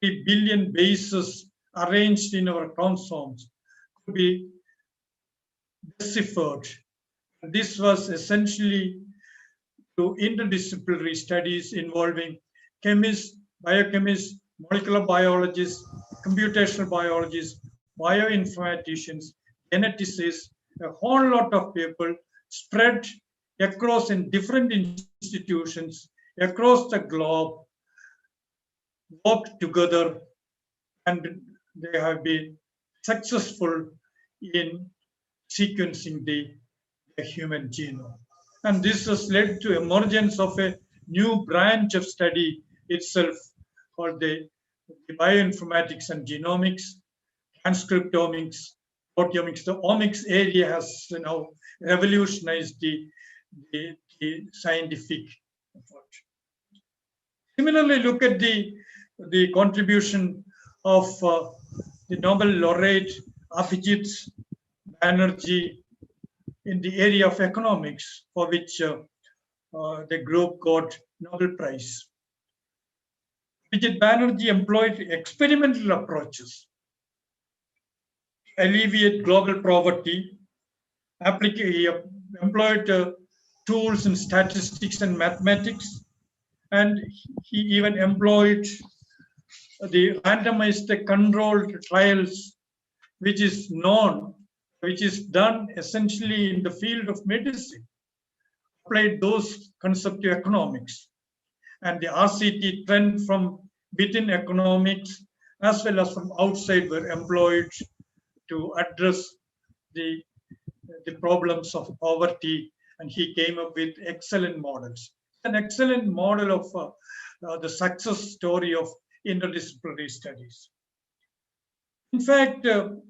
3 billion bases arranged in our chromosomes, could be deciphered. This was essentially to interdisciplinary studies involving chemists, biochemists, molecular biologists, computational biologists, bioinformaticians, geneticists, a whole lot of people spread across in different institutions across the globe, worked together, and they have been successful in sequencing the human genome. And this has led to emergence of a new branch of study itself called the bioinformatics and genomics, transcriptomics, proteomics. The omics area has now revolutionized the scientific effort. Similarly, look at the contribution of the Nobel laureate Abhijit Banerjee in the area of economics, for which the group got Nobel Prize. Abhijit Banerjee employed experimental approaches to alleviate global poverty. He employed tools in statistics and mathematics, and he even employed the randomized controlled trials, which is done essentially in the field of medicine, applied those concepts to economics. And the RCT trend from within economics as well as from outside were employed to address the problems of poverty, and he came up with excellent models. An excellent model of the success story of interdisciplinary studies. In fact, to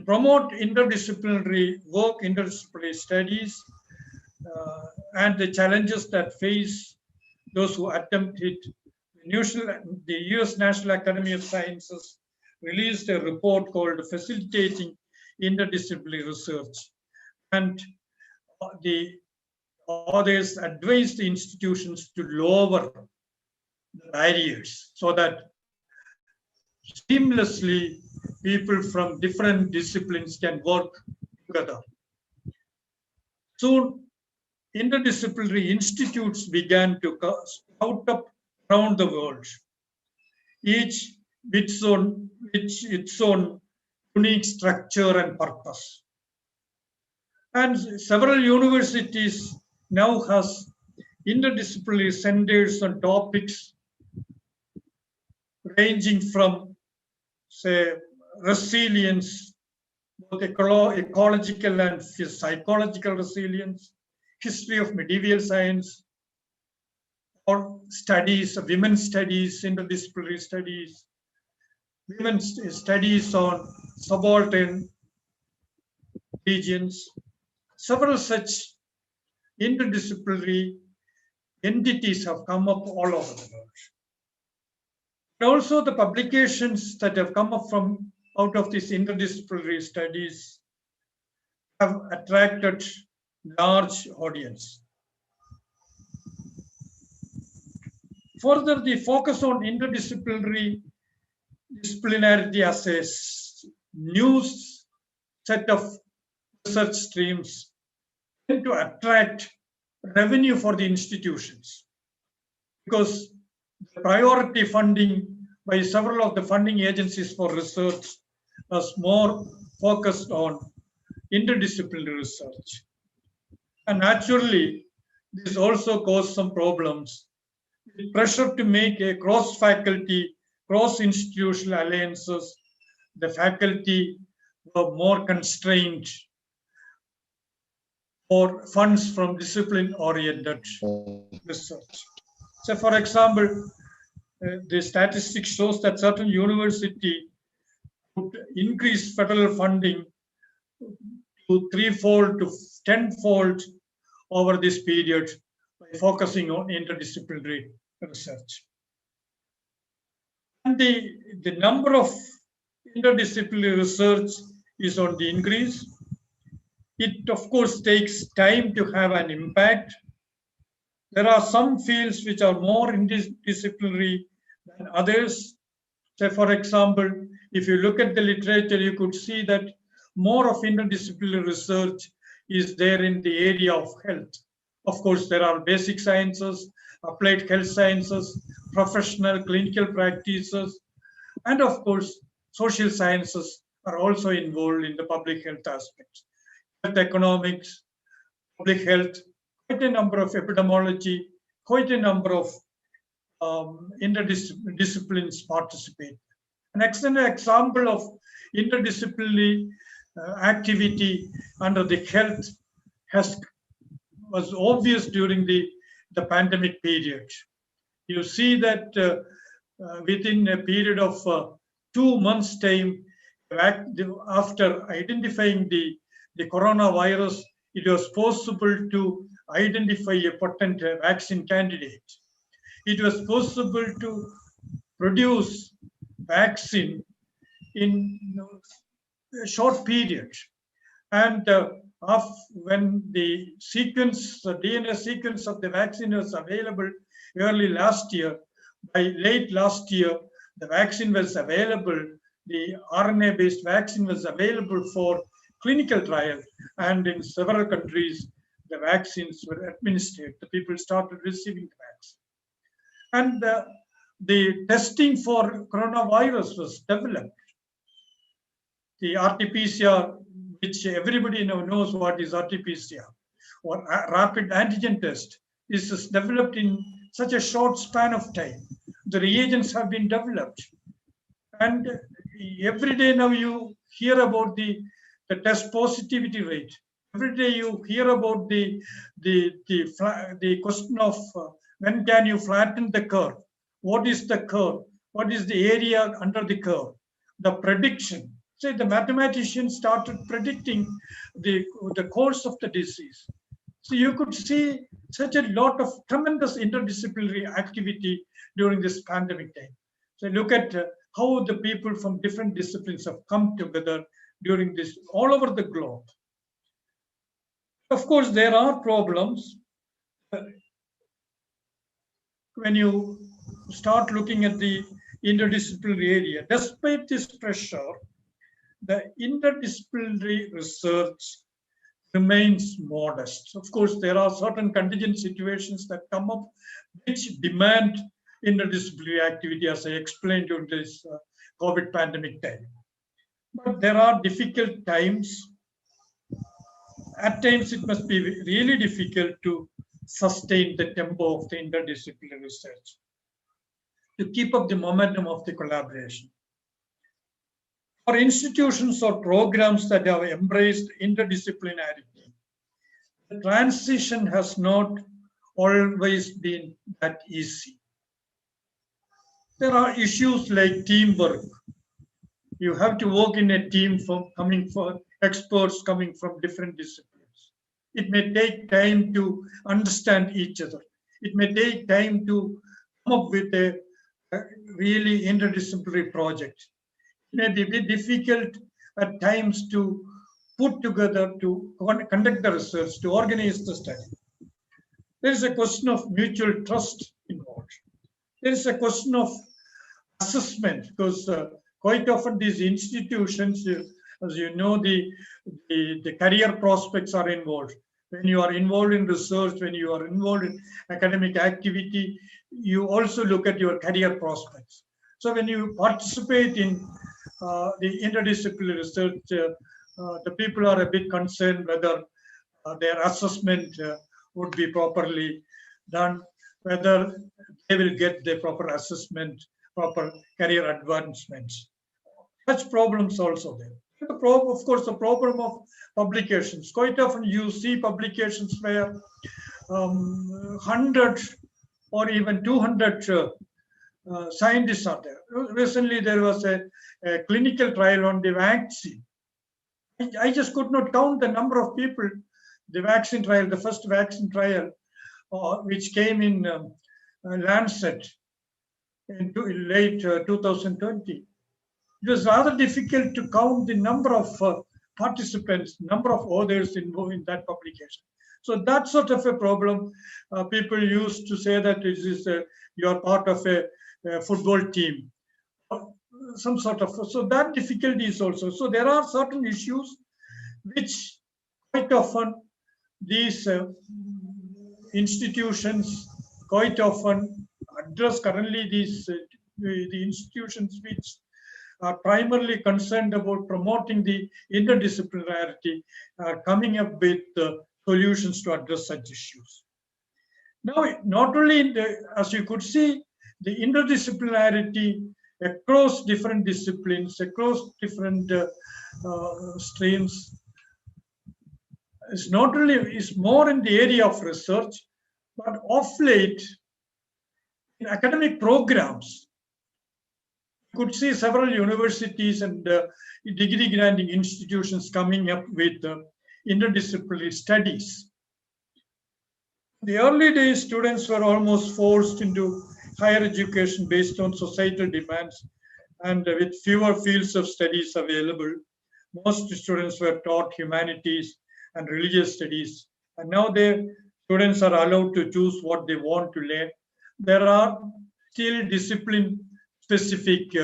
promote interdisciplinary work, interdisciplinary studies, and the challenges that face those who attempt it, the US National Academy of Sciences released a report called Facilitating Interdisciplinary Research, and the authors advised the institutions to lower the barriers so that seamlessly people from different disciplines can work together. Soon, interdisciplinary institutes began to sprout up around the world, each with its own unique structure and purpose. And several universities now has interdisciplinary centers on topics ranging from, say, resilience, both ecological and psychological resilience, history of medieval science, or studies, women's studies, interdisciplinary studies, women's studies on subaltern regions, several such interdisciplinary entities have come up all over the world. And also the publications that have come up from out of these interdisciplinary studies have attracted large audience. Further, the focus on disciplinarity as a new set of research streams tend to attract revenue for the institutions, because the priority funding by several of the funding agencies for research is more focused on interdisciplinary research. And naturally, this also caused some problems. The pressure to make a cross-faculty, cross-institutional alliances, the faculty were more constrained for funds from discipline-oriented research. So, for example, the statistics shows that certain university would increase federal funding to 3-fold to 10-fold over this period by focusing on interdisciplinary research. And the number of interdisciplinary research is on the increase. It, of course, takes time to have an impact. There are some fields which are more interdisciplinary than others. Say, for example, if you look at the literature, you could see that more of interdisciplinary research is there in the area of health. Of course, there are basic sciences, applied health sciences, professional clinical practices, and of course, social sciences are also involved in the public health aspects. Health economics, public health, quite a number of epidemiology, quite a number of interdisciplines participate. An excellent example of interdisciplinary activity under the health was obvious during the pandemic period. You see that within a period of 2 months' time, after identifying the coronavirus, it was possible to identify a potent vaccine candidate. It was possible to produce vaccine in a short period. And when the DNA sequence of the vaccine was available early last year, by late last year, the vaccine was available, the RNA-based vaccine was available for clinical trial, and in several countries, the vaccines were administered. The people started receiving the vaccine. And the testing for coronavirus was developed. The RT-PCR, which everybody now knows what is RT-PCR, or rapid antigen test, is developed in such a short span of time. The reagents have been developed. And every day now you hear about the test positivity rate. Every day you hear about the question of when can you flatten the curve? What is the curve? What is the area under the curve? The prediction. So the mathematicians started predicting the course of the disease. So you could see such a lot of tremendous interdisciplinary activity during this pandemic time. So look at how the people from different disciplines have come together during this all over the globe. Of course, there are problems. When you start looking at the interdisciplinary area, despite this pressure, the interdisciplinary research remains modest. Of course, there are certain contingent situations that come up which demand interdisciplinary activity, as I explained during this COVID pandemic time. But there are difficult times. At times, it must be really difficult to sustain the tempo of the interdisciplinary research, to keep up the momentum of the collaboration. For institutions or programs that have embraced interdisciplinarity, the transition has not always been that easy. There are issues like teamwork. You have to work in a team experts coming from different disciplines. It may take time to understand each other. it may take time to come up with a really interdisciplinary project. It may be a bit difficult at times to put together, to conduct the research, to organize the study. There is a question of mutual trust involved. There is a question of assessment, because quite often these institutions, as you know, the career prospects are involved. When you are involved in research, when you are involved in academic activity, you also look at your career prospects. So when you participate in the interdisciplinary research, the people are a bit concerned whether their assessment would be properly done, whether they will get the proper assessment, proper career advancements. Such problems also there. Of course, the problem of publications. Quite often you see publications where 100 or even 200 scientists are there. Recently, there was a clinical trial on the vaccine. I just could not count the number of people. The vaccine trial, the first vaccine trial, which came in Lancet in late 2020. It was rather difficult to count the number of participants, number of authors involved in that publication. So that sort of a problem, people used to say that it is you are part of a football team, some sort of. So that difficulty is also. So there are certain issues which quite often these institutions quite often address. Currently, these the institutions which are primarily concerned about promoting the interdisciplinarity are coming up with solutions to address such issues. Now, not only in the, as you could see, the interdisciplinarity across different disciplines, across different streams, is not only is more in the area of research, but of late in academic programs, you could see several universities and degree granting institutions coming up with interdisciplinary studies. In the early days, students were almost forced into higher education based on societal demands, and with fewer fields of studies available, most students were taught humanities and religious studies, and now the students are allowed to choose what they want to learn. There are still discipline-specific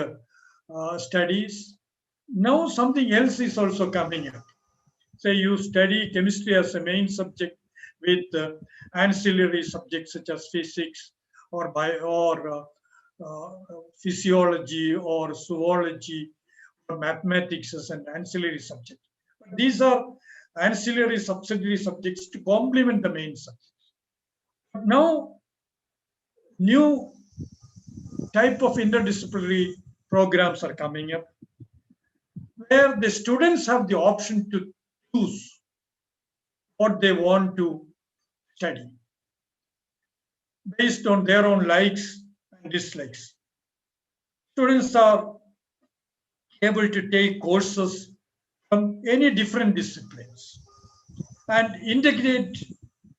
studies. Now something else is also coming up. Say you study chemistry as a main subject with ancillary subjects such as physics or physiology or zoology or mathematics as an ancillary subject. These are ancillary subsidiary subjects to complement the main subject. Now, new type of interdisciplinary programs are coming up where the students have the option to choose what they want to study based on their own likes and dislikes. Students are able to take courses from any different disciplines and integrate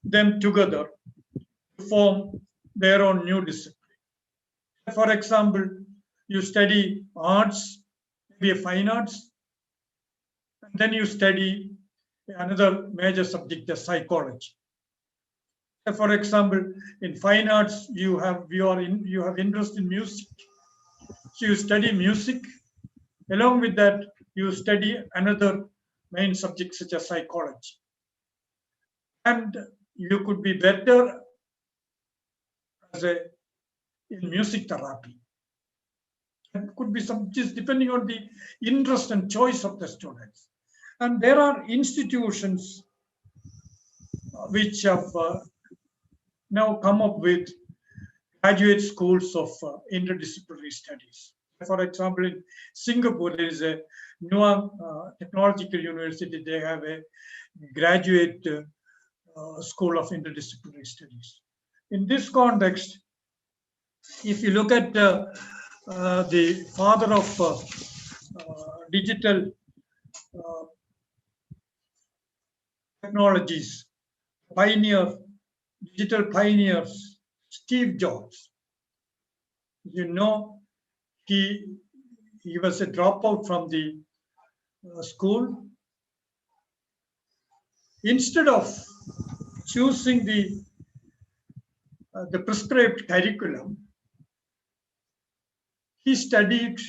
them together to form their own new discipline. For example, you study arts, maybe a fine arts, and then you study another major subject, as psychology. For example, in fine arts, you have interest in music, so you study music. Along with that, you study another main subject such as psychology, and you could be better in music therapy. It could be some just depending on the interest and choice of the students. And there are institutions which have now come up with graduate schools of interdisciplinary studies. For example, in Singapore, there is a Nuang Technological University. They have a graduate school of interdisciplinary studies. In this context, if you look at the father of digital technologies, digital pioneers Steve Jobs. You know, he was a dropout from the school. Instead of choosing the prescribed curriculum, he studied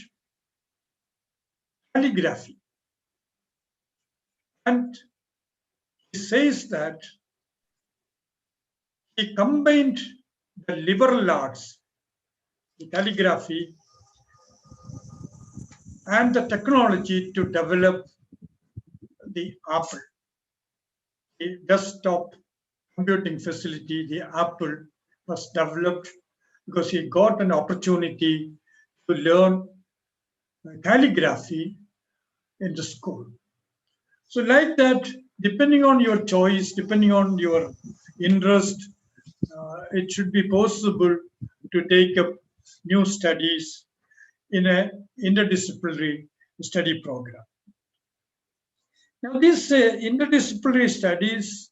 calligraphy. And he says that he combined the liberal arts, the calligraphy, and the technology to develop the Apple, the desktop computing facility. The Apple was developed because he got an opportunity to learn calligraphy in the school. So like that, depending on your choice, depending on your interest, it should be possible to take up new studies in an interdisciplinary study program. Now, these interdisciplinary studies,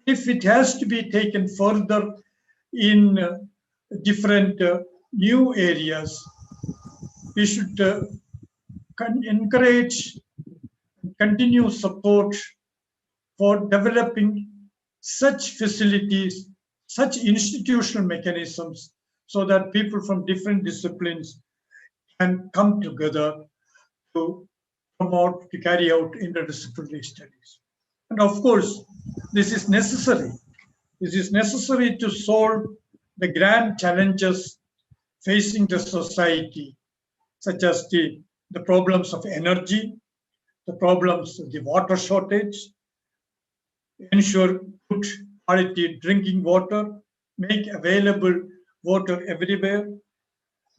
if it has to be taken further in different new areas, we should encourage, continue support for developing such facilities, such institutional mechanisms, so that people from different disciplines can come together to promote, to carry out interdisciplinary studies. And of course, this is necessary. This is necessary to solve the grand challenges facing the society, such as the problems of energy, the problems of the water shortage, ensure good quality drinking water, make available water everywhere,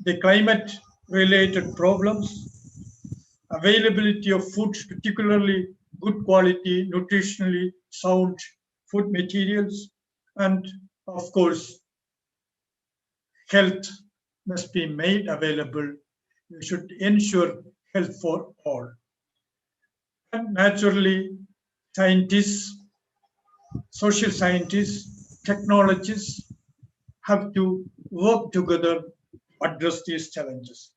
the climate-related problems, availability of food, particularly good quality, nutritionally sound food materials, and of course, health must be made available. We should ensure health for all. And naturally, scientists, social scientists, technologists have to work together to address these challenges.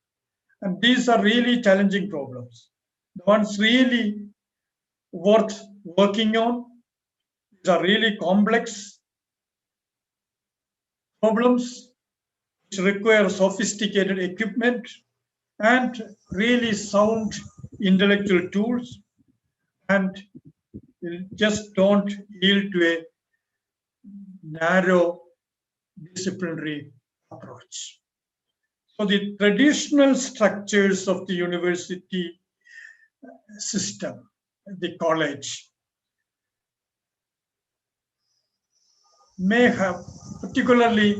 And these are really challenging problems. The ones really worth working on. These are really complex problems which require sophisticated equipment and really sound intellectual tools, and just don't yield to a narrow disciplinary approach. So the traditional structures of the university system, the college, may have, particularly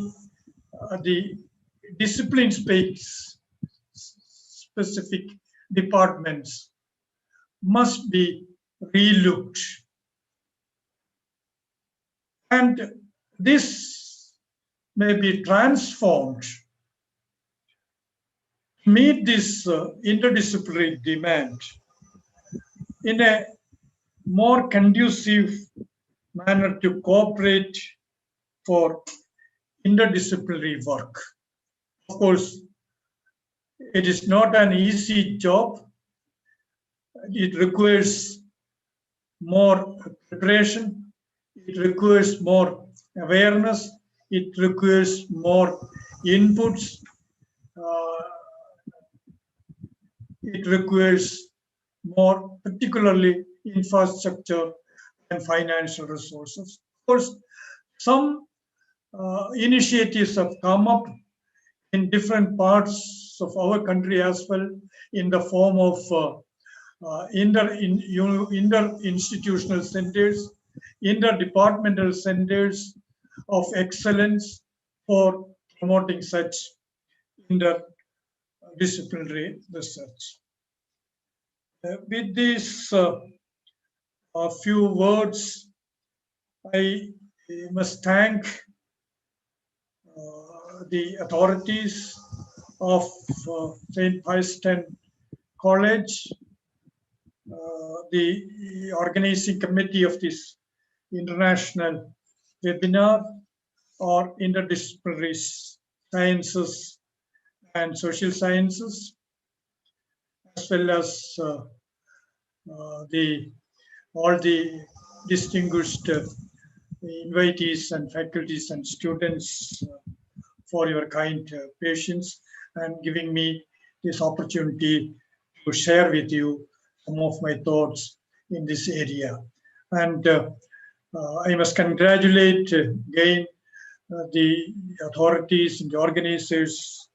the discipline specific departments, must be relooked. And this may be transformed to meet this interdisciplinary demand in a more conducive manner to cooperate for interdisciplinary work. Of course, it is not an easy job. It requires more preparation. It requires more awareness. It requires more inputs. It requires more, particularly infrastructure and financial resources. Of course, some initiatives have come up in different parts of our country as well, in the form of inter-institutional centers, interdepartmental centers of excellence for promoting such interdisciplinary research. With these few words, I must thank the authorities of St. Pius X College, the organizing committee of this international webinar, or interdisciplinary sciences and social sciences, as well as all the distinguished invitees and faculties and students for your kind patience and giving me this opportunity to share with you some of my thoughts in this area. And I must congratulate again the authorities and the organizers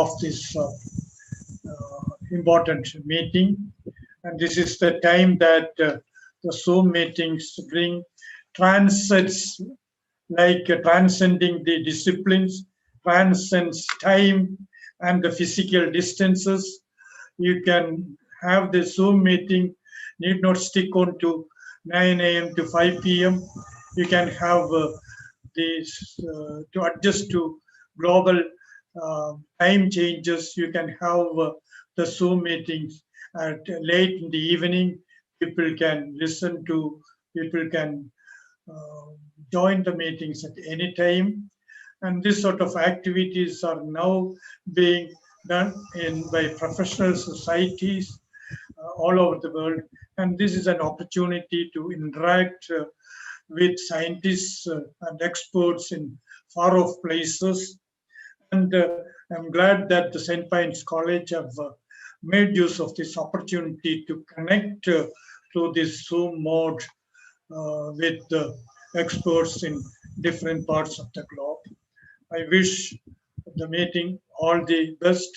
of this important meeting. And this is the time that the Zoom meetings bring transcends, like transcending the disciplines, transcends time and the physical distances. You can have the Zoom meeting, need not stick on to 9 a.m. to 5 p.m. You can have this to adjust to global time changes. You can have the Zoom meetings at late in the evening. People can listen to, people can join the meetings at any time. And this sort of activities are now being done by professional societies all over the world. And this is an opportunity to interact with scientists and experts in far off places. And I'm glad that the St. Pius College have made use of this opportunity to connect through this Zoom mode with experts in different parts of the globe. I wish the meeting all the best.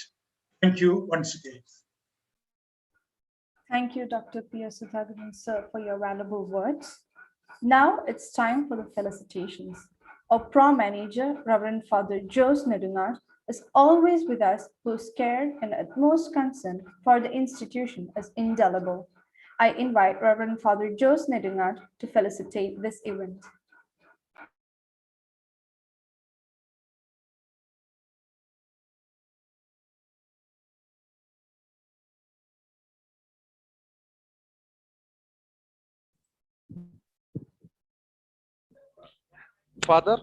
Thank you once again. Thank you, Dr. Pius, sir, for your valuable words. Now it's time for the felicitations. Our prom manager, Reverend Father Jose Nedungar, is always with us, whose care and utmost concern for the institution is indelible. I invite Reverend Father Jose Nedungar to felicitate this event. Father,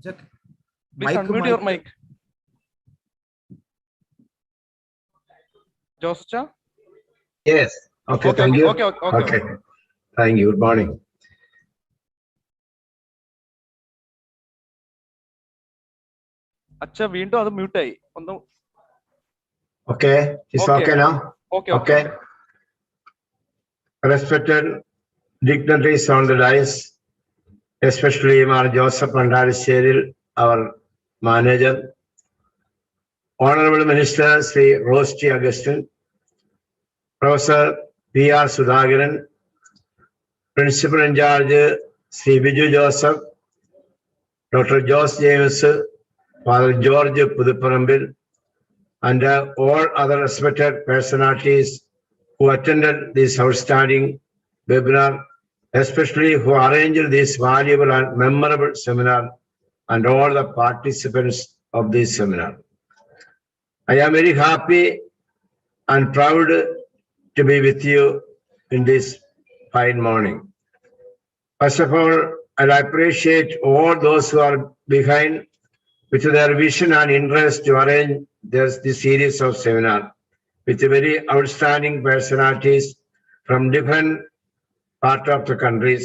Check. please unmute your mic. Joscha? Yes. Okay, thank you. Okay. Thank you. Good morning. Acha, വീണ്ടും അത് mute ആയി. ഒന്ന് Okay. It's okay now? Okay. Respected dignitaries on the dais, especially Mar Joseph Pandari, our manager, Honorable Minister Sri Rosti Augustine, Professor P.R. Sudhakaran, Principal in charge Sri Biju Joseph, Dr. Jos James, Father George Puduparambil, and all other respected personalities who attended this outstanding webinar, especially who arranged this valuable and memorable seminar, and all the participants of this seminar. I am very happy and proud to be with you in this fine morning. First of all, I appreciate all those who are behind with their vision and interest to arrange this series of seminar with very outstanding personalities from different parts of the countries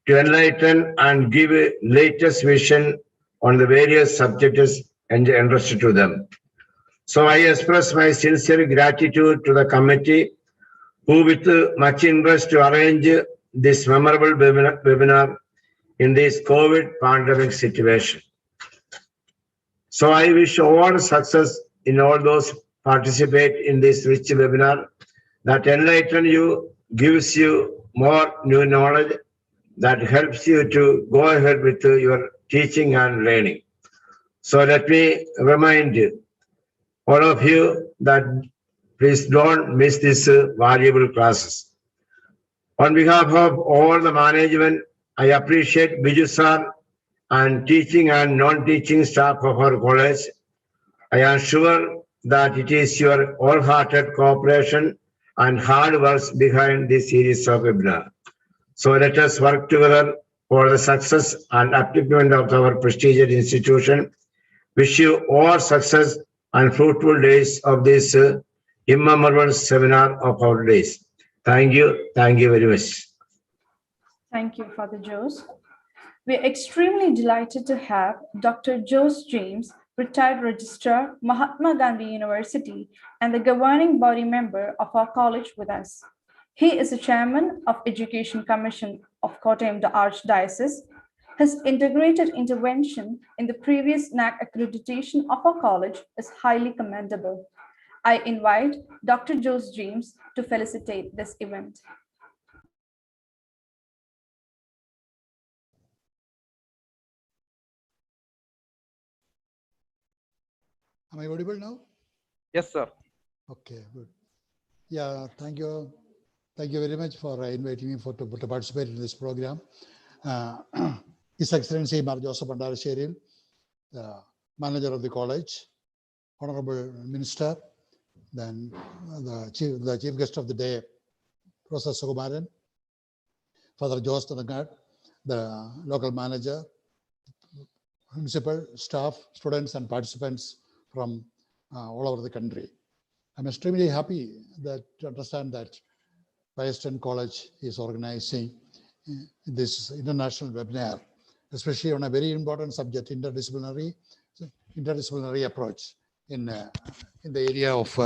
to enlighten and give a latest vision on the various subjects and interested to them. So I express my sincere gratitude to the committee who with much interest to arrange this memorable webinar in this COVID pandemic situation. So I wish all success in all those participate in this rich webinar that enlighten you, gives you more new knowledge that helps you to go ahead with your teaching and learning. So let me remind you, all of you, that please don't miss these valuable classes. On behalf of all the management, I appreciate Biju sir and teaching and non-teaching staff of our college. I am sure that it is your wholehearted cooperation and hard work behind this series of webinars. So let us work together, for the success and upliftment of our prestigious institution. Wish you all success and fruitful days of this immemorable seminar of our days. Thank you. Thank you very much. Thank you, Father Jose. We are extremely delighted to have Dr. Jose James, retired Registrar, Mahatma Gandhi University, and the governing body member of our college with us. He is the chairman of Education Commission of Kottayam Archdiocese. His integrated intervention in the previous NAC accreditation of our college is highly commendable. I invite Dr. Jose James to felicitate this event. Am I audible now? Yes, sir. Okay, good. Yeah, thank you. Thank you very much for inviting me to participate in this program. His Excellency Mar Joseph Pandara, the manager of the college, Honorable Minister, then the chief guest of the day, Professor Sukumaran, Father Jose Tanagat, the local manager, principal, staff, students, and participants from all over the country. I'm extremely happy to understand that Pius College is organizing this international webinar, especially on a very important subject, interdisciplinary approach in the area of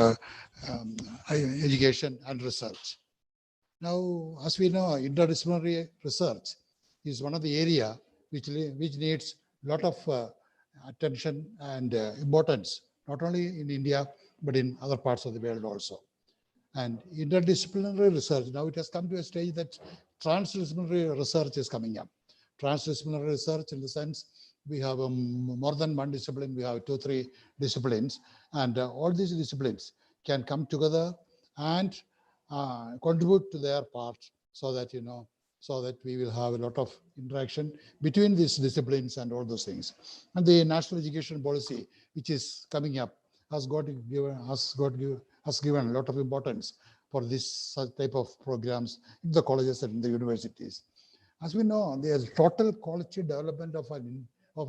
education and research. Now, as we know, interdisciplinary research is one of the area which needs a lot of attention and importance, not only in India, but in other parts of the world also. And interdisciplinary research, now it has come to a stage that transdisciplinary research is coming up. Transdisciplinary research in the sense we have more than one discipline, we have 2-3 disciplines, and all these disciplines can come together and contribute to their part so that, so that we will have a lot of interaction between these disciplines and all those things. And the national education policy, which is coming up, has given a lot of importance for this type of programs in the colleges and in the universities. As we know, there's total quality development of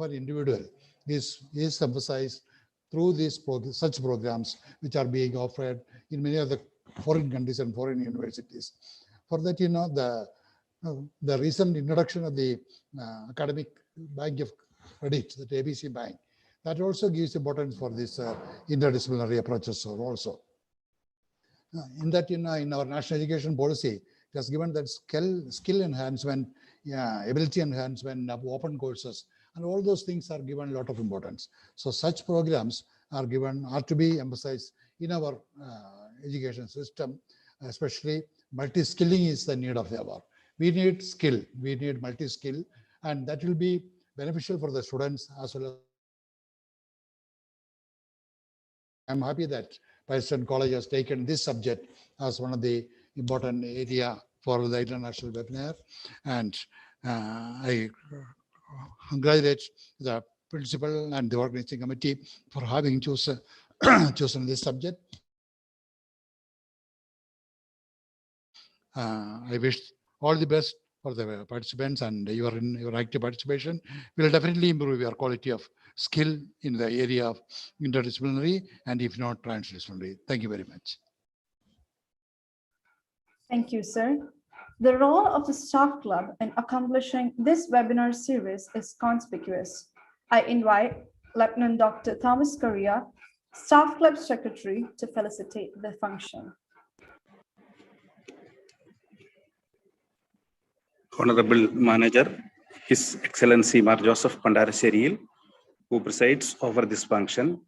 an individual is emphasized through these such programs which are being offered in many of the foreign countries and foreign universities. For that, the recent introduction of the academic bank of credit, the ABC Bank, that also gives importance for this interdisciplinary approaches also. In that, in our national education policy, it has given that skill enhancement, ability enhancement, open courses, and all those things are given a lot of importance. So such programs are to be emphasized in our education system, especially multi-skilling is the need of the hour. We need skill, we need multi-skill, and that will be beneficial for the students as well as. I'm happy that Pius College has taken this subject as one of the important area for the international webinar, and I congratulate the principal and the organizing committee for having chosen this subject. I wish all the best for the participants, and your active participation will definitely improve your quality of skill in the area of interdisciplinary and if not transdisciplinary. Thank you very much. Thank you, sir. The role of the staff club in accomplishing this webinar series is conspicuous. I invite Lieutenant Dr. Thomas Correa, Staff Club Secretary, to felicitate the function. Honorable Manager, His Excellency Mar Joseph Pandara, who presides over this function,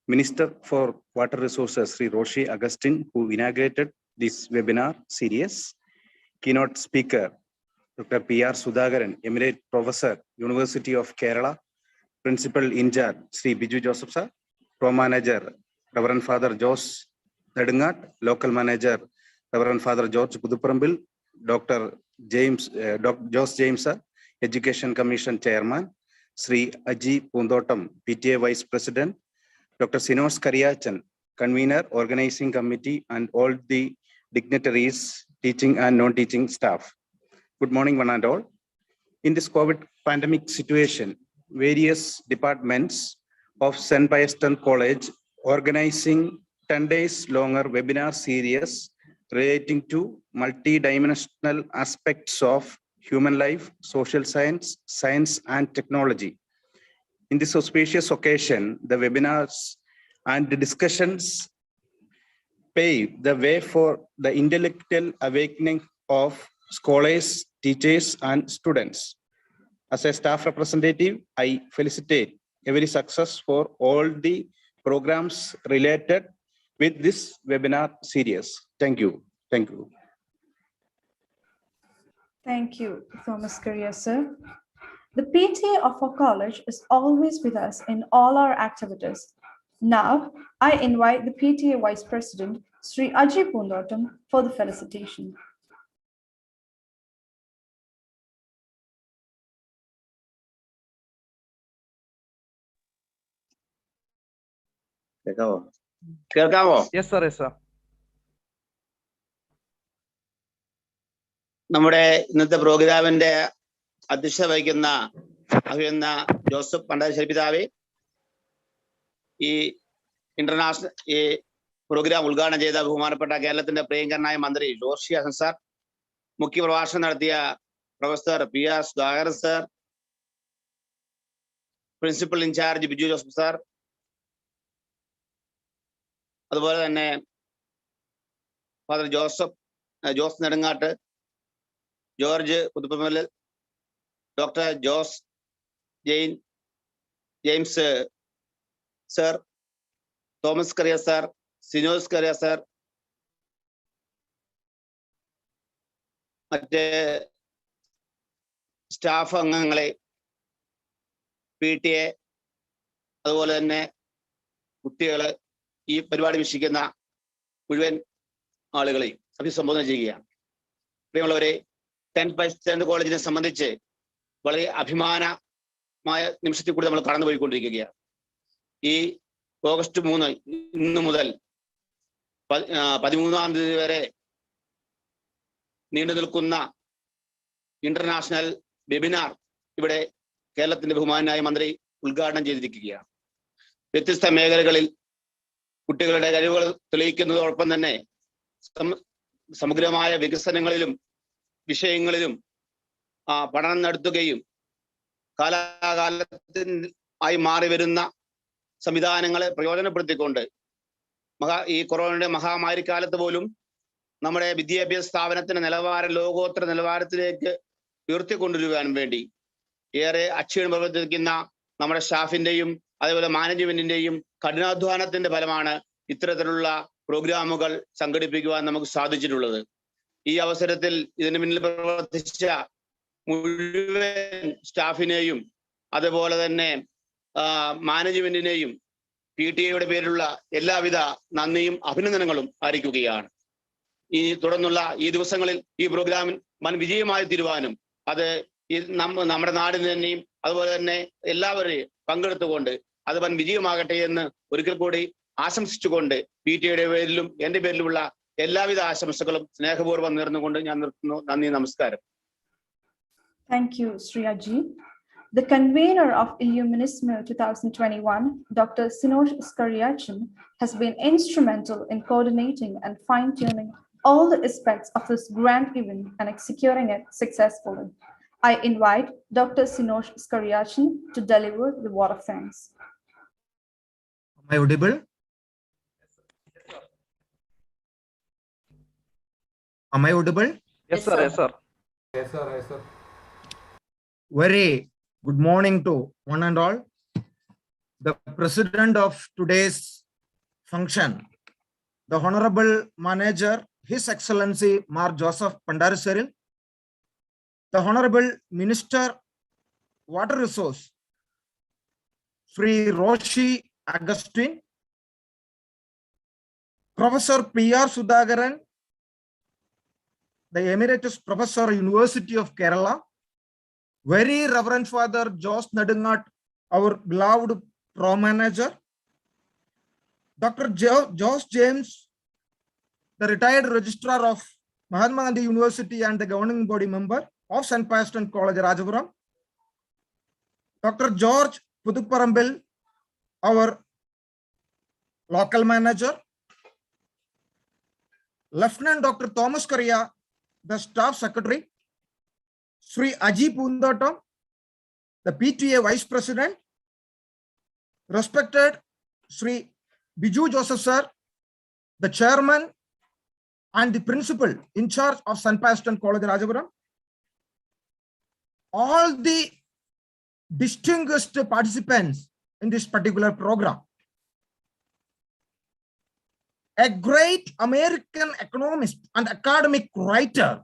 Minister for Water Resources, Sri Roshi Augustine, who inaugurated this webinar series, keynote speaker, Dr. P.R. Sudhagaran, Emirate Professor, University of Kerala, Principal in charge, Sri Biju Joseph Sir, Co-Manager, Reverend Father Jose Tanagat, Local Manager, Reverend Father George Puduparambil, Dr. Jose James Sir, Education Commission Chairman, Sri Aji Pundotam, PTA Vice President, Dr. Sinos Kariachan, Convener, Organizing Committee, and all the dignitaries, teaching and non-teaching staff. Good morning, one and all. In this COVID pandemic situation, various departments of St. Pius College organizing 10 days longer webinar series relating to multi-dimensional aspects of human life, social science, science and technology. In this auspicious occasion, the webinars and the discussions pave the way for the intellectual awakening of scholars, teachers, and students. As a staff representative, I felicitate every success for all the programs related with this webinar series. Thank you. Thank you. Thank you, Thomas Career, sir. The PTA of our college is always with us in all our activities. Now, I invite the PTA Vice President, Sri Ajay Pundotam, for the felicitation. Yes, sir. Yes, sir. നമ്മുടെ ഇന്നത്തെ പ്രോഗ്രാമിന്റെ അധ്യക്ഷത വഹിക്കുന്ന അഭിനന്ദ Joseph Pandarassery പിതാവേ, ഈ international ഈ programme ഉദ്ഘാടനം ചെയ്ത ബഹുമാനപ്പെട്ട കേരളത്തിന്റെ പ്രിയങ്കരനായ മന്ത്രി റോഷി അഗസ്റ്റിൻ സാർ, മുഖ്യപ്രഭാഷണം നടത്തിയ professor Piyas Sudhakaran sir, principal in charge Biju Joseph sir, അതുപോലെ തന്നെ father Jose Nedungatt, George Puthuppamal, doctor Jose James sir, Thomas Kariya sir, Sinos Kariya sir, മറ്റ് സ്റ്റാഫ് അംഗങ്ങളെ, PTA, അതുപോലെ തന്നെ കുട്ടികള്, ഈ പരിപാടി വീക്ഷിക്കുന്ന മുഴുവൻ ആളുകളെയും അഭിസംബോധന ചെയ്യുകയാണ്. പ്രിയമുള്ളവരെ, സെന്റ് പയസ് കോളേജിനെ സംബന്ധിച്ച് വളരെ അഭിമാനമായ നിമിഷത്തിൽ കൂടി നമ്മൾ കടന്നുപോയിക്കൊണ്ടിരിക്കുകയാണ്. ഈ ഓഗസ്റ്റ് 3 ഇന്ന് മുതൽ 13-ാം തീയതി വരെ നീണ്ടു നിൽക്കുന്ന ഇന്റർനാഷണൽ വെബിനാർ ഇവിടെ കേരളത്തിന്റെ ബഹുമാനായ മന്ത്രി ഉദ്ഘാടനം ചെയ്തിരിക്കുകയാണ്. വ്യത്യസ്ത മേഖലകളിൽ കുട്ടികളുടെ കഴിവുകൾ തെളിയിക്കുന്നതോടൊപ്പം തന്നെ സമഗ്രമായ വികസനങ്ങളിലും വിഷയങ്ങളിലും പഠനം നടത്തുകയും കാലാകാലത്തിനായി മാറി വരുന്ന സംവിധാനങ്ങളെ പ്രയോജനപ്പെടുത്തിക്കൊണ്ട് ഈ കൊറോണയുടെ മഹാമാരി കാലത്ത് പോലും നമ്മുടെ വിദ്യാഭ്യാസ സ്ഥാപനത്തിന്റെ നിലവാരം ലോകോത്തര നിലവാരത്തിലേക്ക് ഉയർത്തിക്കൊണ്ടുവരുവാനും വേണ്ടി ഏറെ അക്ഷീണം പ്രവർത്തിക്കുന്ന നമ്മുടെ സ്റ്റാഫിന്റെയും അതേപോലെ മാനേജ്മെന്റിന്റെയും കഠിനാധ്വാനത്തിന്റെ ഫലമാണ് ഇത്തരത്തിലുള്ള പ്രോഗ്രാമുകൾ സംഘടിപ്പിക്കുവാൻ നമുക്ക് സാധിച്ചിട്ടുള്ളത്. ഈ അവസരത്തിൽ ഇതിന് പിന്നിൽ പ്രവർത്തിച്ച മുഴുവൻ സ്റ്റാഫിനെയും അതുപോലെ തന്നെ മാനേജ്മെന്റിനെയും PTA പേരിലുള്ള എല്ലാവിധ നന്ദിയും അഭിനന്ദനങ്ങളും അറിയിക്കുകയാണ്. ഈ തുടർന്നുള്ള ഈ ദിവസങ്ങളിൽ ഈ പ്രോഗ്രാമിൽ വൻ വിജയമായി തീരുവാനും അത് നമ്മുടെ നാടിന് തന്നെയും അതുപോലെ തന്നെ എല്ലാവരെയും പങ്കെടുത്തുകൊണ്ട് അത് വൻ വിജയമാകട്ടെ എന്ന് ഒരിക്കൽ കൂടി ആശംസിച്ചുകൊണ്ട് PTA പേരിലും എന്റെ പേരിലുമുള്ള എല്ലാവിധ ആശംസകളും സ്നേഹപൂർവ്വം നേർന്നുകൊണ്ട് ഞാൻ നിർത്തുന്നു. നന്ദി, നമസ്കാരം. Thank you, Sri Ajay. The convener of ILLUMINISMO 2021, Dr. Sinosh Skariachin, has been instrumental in coordinating and fine-tuning all the aspects of this grand event and executing it successfully. I invite Dr. Sinosh Skariachin to deliver the vote of thanks. Am I audible? Am I audible? Yes, sir. Yes, sir. Yes, sir. Yes, sir. Very good morning to one and all. The president of today's function, the Honorable Manager, His Excellency Mar Joseph Pandaraseril, the Honorable Minister, Water Resource, Sri Roshi Augustine, Professor Pius Sudhagaran, the Emeritus Professor, University of Kerala, very Reverend Father Jos Nedungat, our beloved Pro Manager, Dr. Jos James, the retired Registrar of Mahatma Gandhi University and the governing body member of St. Pius College, Rajapuram, Dr. George Puduparambil, our local manager, Lieutenant Dr. Thomas Korea, the staff secretary, Sri Aji Pundatam, the PTA vice president, respected Sri Biju Joseph sir, the chairman and the principal in charge of St. Pius College, Rajapuram, all the distinguished participants in this particular program. A great American economist and academic writer,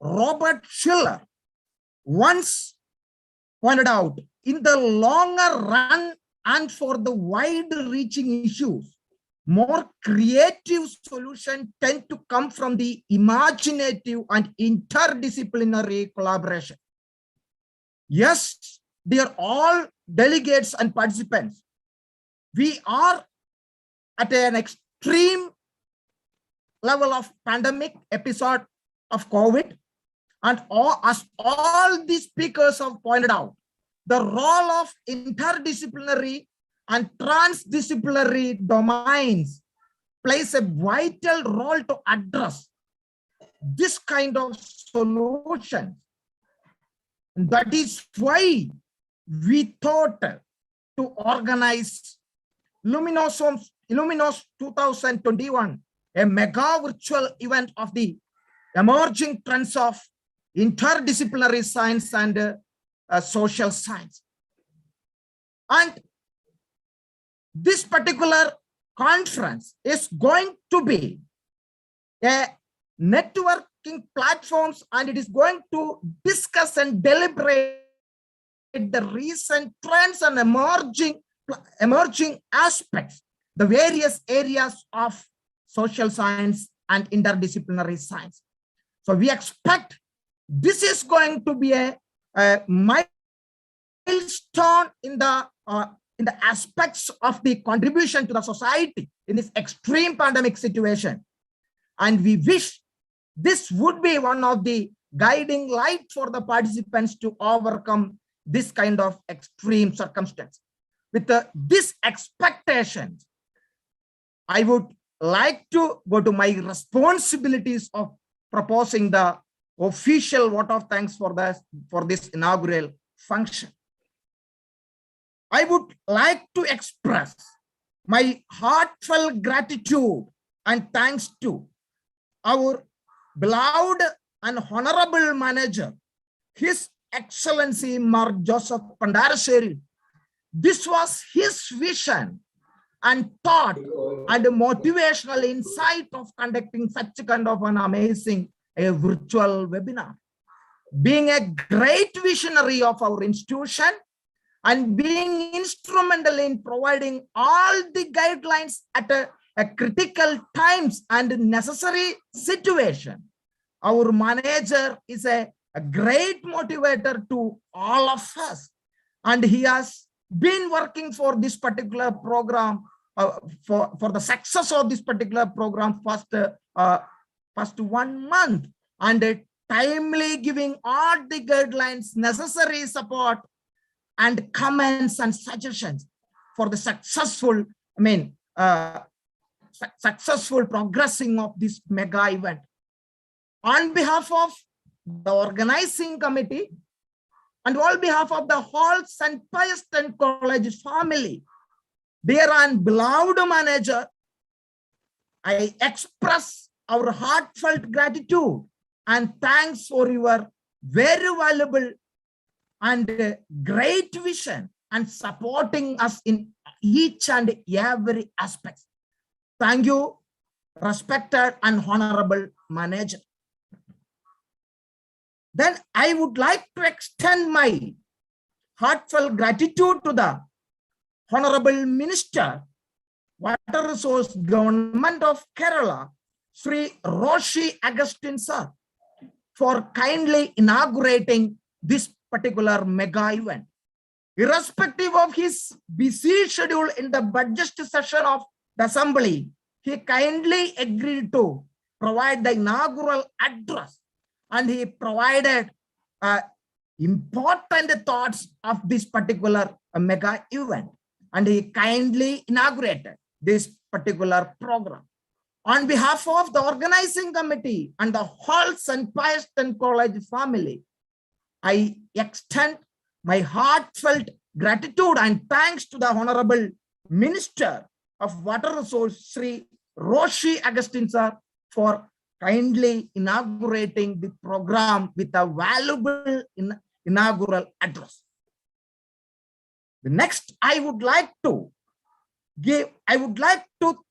Robert Schiller, once pointed out, in the longer run and for the wide-reaching issues, more creative solutions tend to come from the imaginative and interdisciplinary collaboration. Yes, dear all delegates and participants, we are at an extreme level of pandemic episode of COVID, and as all the speakers have pointed out, the role of interdisciplinary and transdisciplinary domains plays a vital role to address this kind of solution. That is why we thought to organize Illuminos 2021, a mega virtual event of the emerging trends of interdisciplinary science and social science. And this particular conference is going to be a networking platforms, and it is going to discuss and deliberate the recent trends and emerging aspects, the various areas of social science and interdisciplinary science. So we expect this is going to be a milestone in the aspects of the contribution to the society in this extreme pandemic situation. And we wish this would be one of the guiding light for the participants to overcome this kind of extreme circumstance. With this expectation, I would like to go to my responsibilities of proposing the official vote of thanks for this inaugural function. I would like to express my heartfelt gratitude and thanks to our beloved and honorable manager, His Excellency Mar Joseph Pandarasheri. This was his vision and thought and motivational insight of conducting such kind of an amazing virtual webinar. Being a great visionary of our institution and being instrumental in providing all the guidelines at a critical times and necessary situation, our manager is a great motivator to all of us, and he has been working for this particular program, for the success of this particular program first 1 month, and timely giving all the guidelines, necessary support and comments and suggestions for the successful, successful progressing of this mega event. On behalf of the organizing committee and on behalf of the whole St. Pius College family, dear and beloved manager, I express our heartfelt gratitude and thanks for your very valuable and great vision and supporting us in each and every aspect. Thank you, respected and honorable manager. Then I would like to extend my heartfelt gratitude to the Honorable Minister, Water Resource Government of Kerala, Sri Roshi Agustin sir, for kindly inaugurating this particular mega event. Irrespective of his busy schedule in the budget session of the Assembly, he kindly agreed to provide the inaugural address, and he provided important thoughts of this particular mega event, and he kindly inaugurated this particular program. On behalf of the organizing committee and the whole St. Pius College family, I extend my heartfelt gratitude and thanks to the Honorable Minister of Water Resources, Sri Roshi Agustin sir, for kindly inaugurating the program with a valuable inaugural address. The next I would like to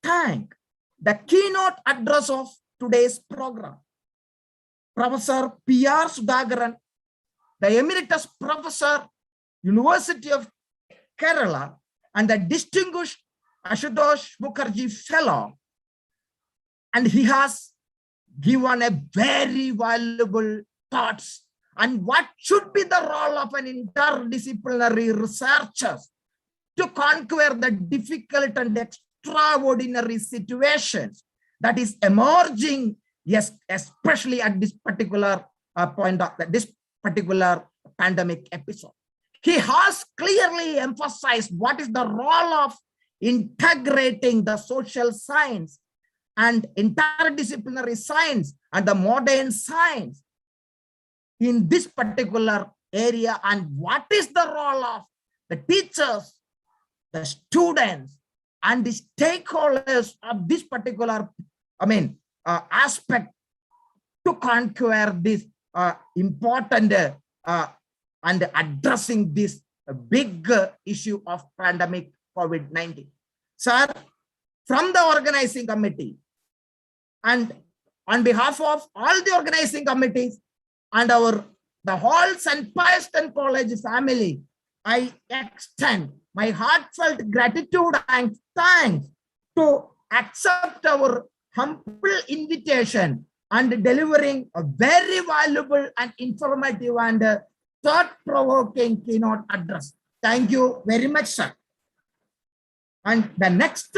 thank the keynote address of today's program, Professor Pius, the Emeritus Professor, University of Kerala, and the distinguished Ashutosh Mukherjee Fellow. And he has given a very valuable thoughts and what should be the role of an interdisciplinary researcher to conquer the difficult and extraordinary situations that is emerging, yes, especially at this particular point of this particular pandemic episode. He has clearly emphasized what is the role of integrating the social science and interdisciplinary science and the modern science in this particular area, and what is the role of the teachers, the students, and the stakeholders of this particular, aspect to conquer this important and addressing this big issue of pandemic COVID-19. Sir, from the organizing committee and on behalf of all the organizing committees and the whole St. Pius College family, I extend my heartfelt gratitude and thanks to accept our humble invitation and delivering a very valuable and informative and thought-provoking keynote address. Thank you very much, sir. And the next,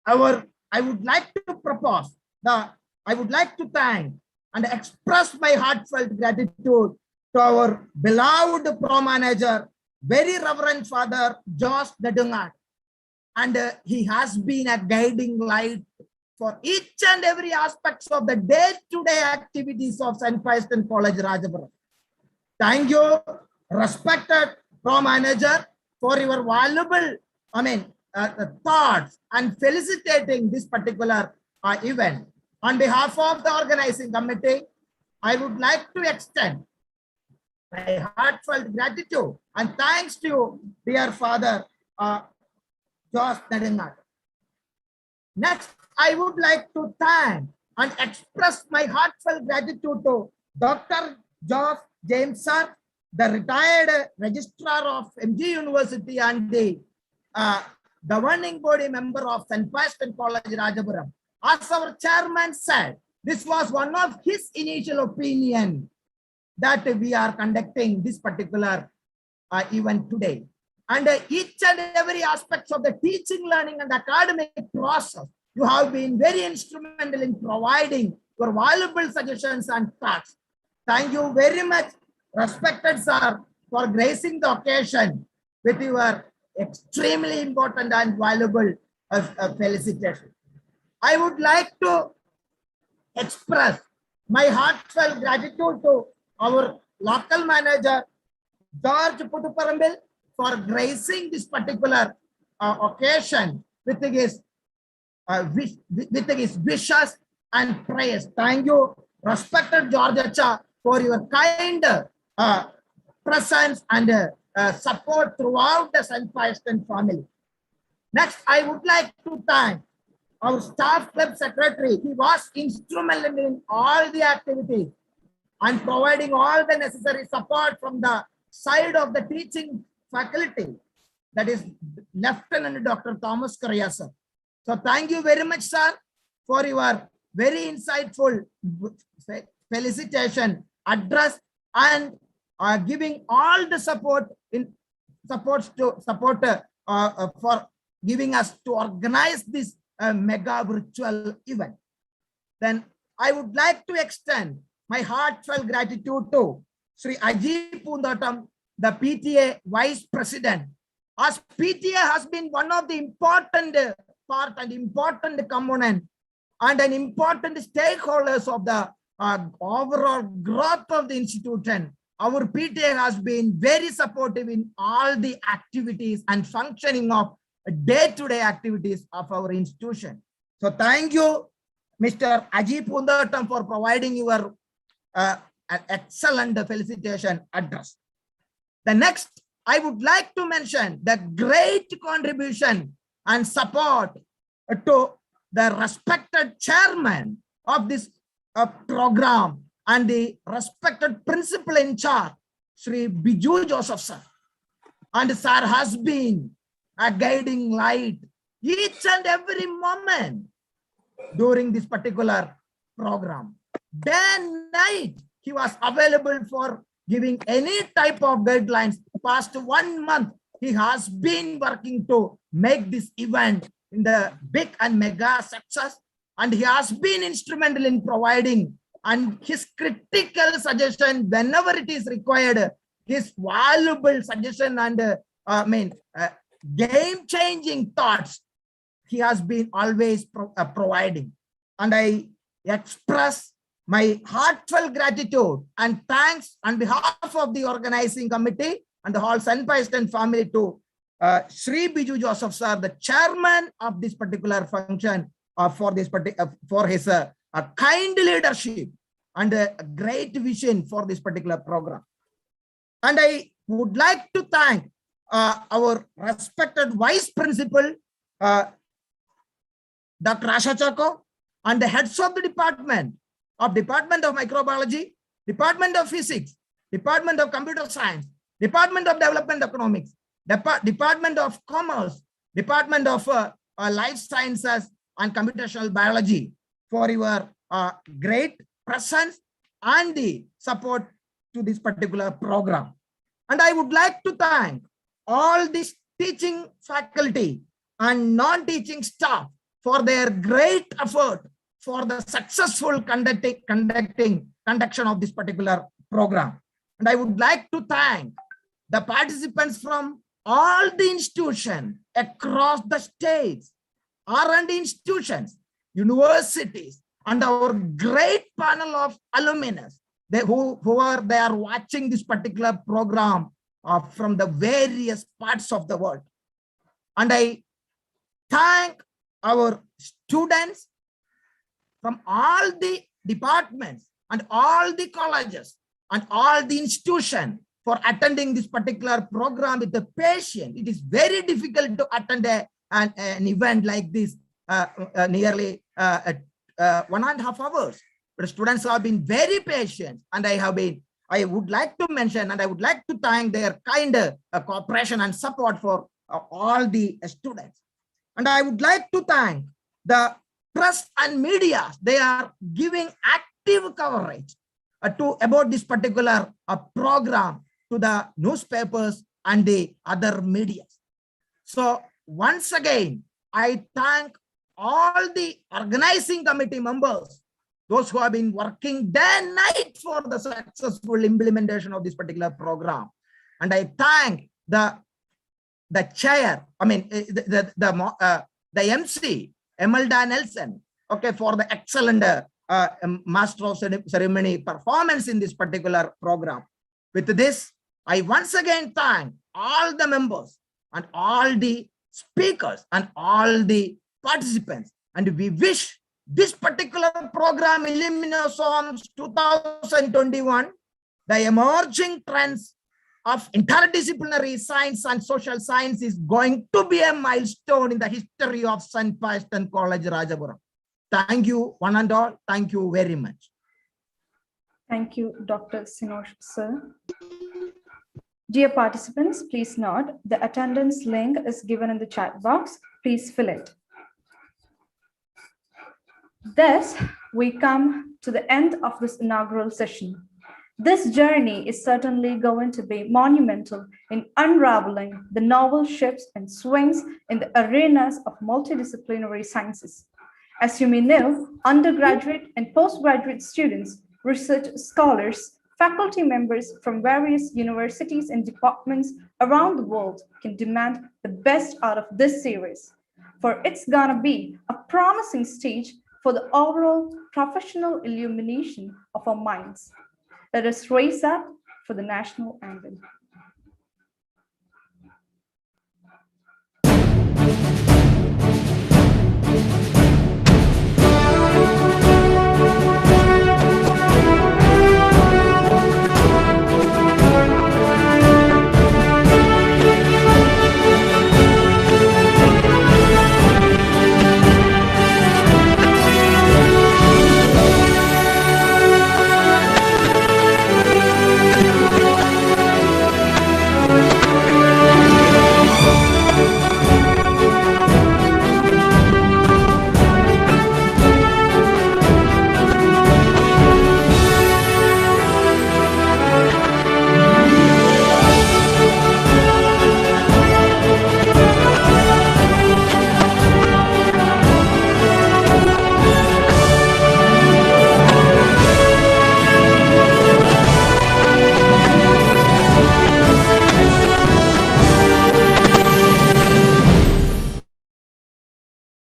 I would like to propose I would like to thank and express my heartfelt gratitude to our beloved pro manager, very Reverend Father Josh Nedungat, and he has been a guiding light for each and every aspects of the day-to-day activities of St. Pius College, Rajapuram. Thank you, respected pro manager, for your valuable, thoughts and felicitating this particular event. On behalf of the organizing committee, I would like to extend my heartfelt gratitude and thanks to you, dear Father Josh Nedungat. Next, I would like to thank and express my heartfelt gratitude to Dr. Josh James sir, the retired registrar of MG University and the governing body member of St. Pius College, Rajapuram. As our chairman said, this was one of his initial opinion that we are conducting this particular event today. And each and every aspect of the teaching, learning, and academic process, you have been very instrumental in providing your valuable suggestions and thoughts. Thank you very much, respected sir, for gracing the occasion with your extremely important and valuable felicitation. I would like to express my heartfelt gratitude to our local manager, George Putuparambil, for gracing this particular occasion with his wishes and prayers. Thank you, respected George Acha, for your kind presence and support throughout the St. Pius family. Next, I would like to thank our staff club secretary. He was instrumental in all the activities and providing all the necessary support from the side of the teaching faculty, that is Lieutenant Dr. Thomas Correa, sir. So thank you very much, sir, for your very insightful felicitation address and giving all the support for giving us to organize this mega virtual event. Then I would like to extend my heartfelt gratitude to Sri Ajit Pundatam, the PTA Vice President, as PTA has been one of the important part and important component and an important stakeholders of the overall growth of the institution. Our PTA has been very supportive in all the activities and functioning of day-to-day activities of our institution. So thank you, Mr. Ajit Pundatam, for providing your an excellent felicitation address. The next, I would like to mention the great contribution and support to the respected chairman of this program and the respected principal in charge, Sri Biju Joseph sir. And sir has been a guiding light each and every moment during this particular program. Day and night, he was available for giving any type of guidelines. Past 1 month, he has been working to make this event in the big and mega success. And he has been instrumental in providing and his critical suggestion whenever it is required, his valuable suggestion and game-changing thoughts, he has been always providing. And I express my heartfelt gratitude and thanks on behalf of the organizing committee and the whole St. Pius family to Sri Biju Joseph sir, the chairman of this particular function, for his kind leadership and a great vision for this particular program. And I would like to thank our respected vice principal, Dr. Asha Chako, and the heads of the Department of Microbiology, Department of Physics, Department of Computer Science, Department of Development Economics, Department of Commerce, Department of Life Sciences and Computational Biology for your great presence and the support to this particular program. And I would like to thank all this teaching faculty and non-teaching staff for their great effort for the successful conduction of this particular program. And I would like to thank the participants from all the institutions across the states, R&D institutions, universities, and our great panel of alumni who are watching this particular program from the various parts of the world. And I thank our students from all the departments and all the colleges and all the institutions for attending this particular program with the patient. It is very difficult to attend an event like this nearly 1.5 hours. But students have been very patient, and I would like to mention and I would like to thank their kind cooperation and support for all the students. And I would like to thank the press and media. They are giving active coverage about this particular program to the newspapers and the other media. So once again, I thank all the organizing committee members, those who have been working day and night for the successful implementation of this particular program. And I thank the chair, the MC, Emelda Nelson, okay, for the excellent master of ceremony performance in this particular program. With this, I once again thank all the members and all the speakers and all the participants. And we wish this particular program, ILLUMINISMO 2021, the emerging trends of interdisciplinary science and social science is going to be a milestone in the history of St. Pius College, Rajapuram. Thank you, one and all. Thank you very much. Thank you, Dr. Sinosh, sir. Dear participants, please note the attendance link is given in the chat box. Please fill it. Thus, we come to the end of this inaugural session. This journey is certainly going to be monumental in unraveling the novel shifts and swings in the arenas of multidisciplinary sciences. As you may know, undergraduate and postgraduate students research scholars, faculty members from various universities and departments around the world can demand the best out of this series, for it's gonna be a promising stage for the overall professional illumination of our minds. Let us raise up for the national anthem.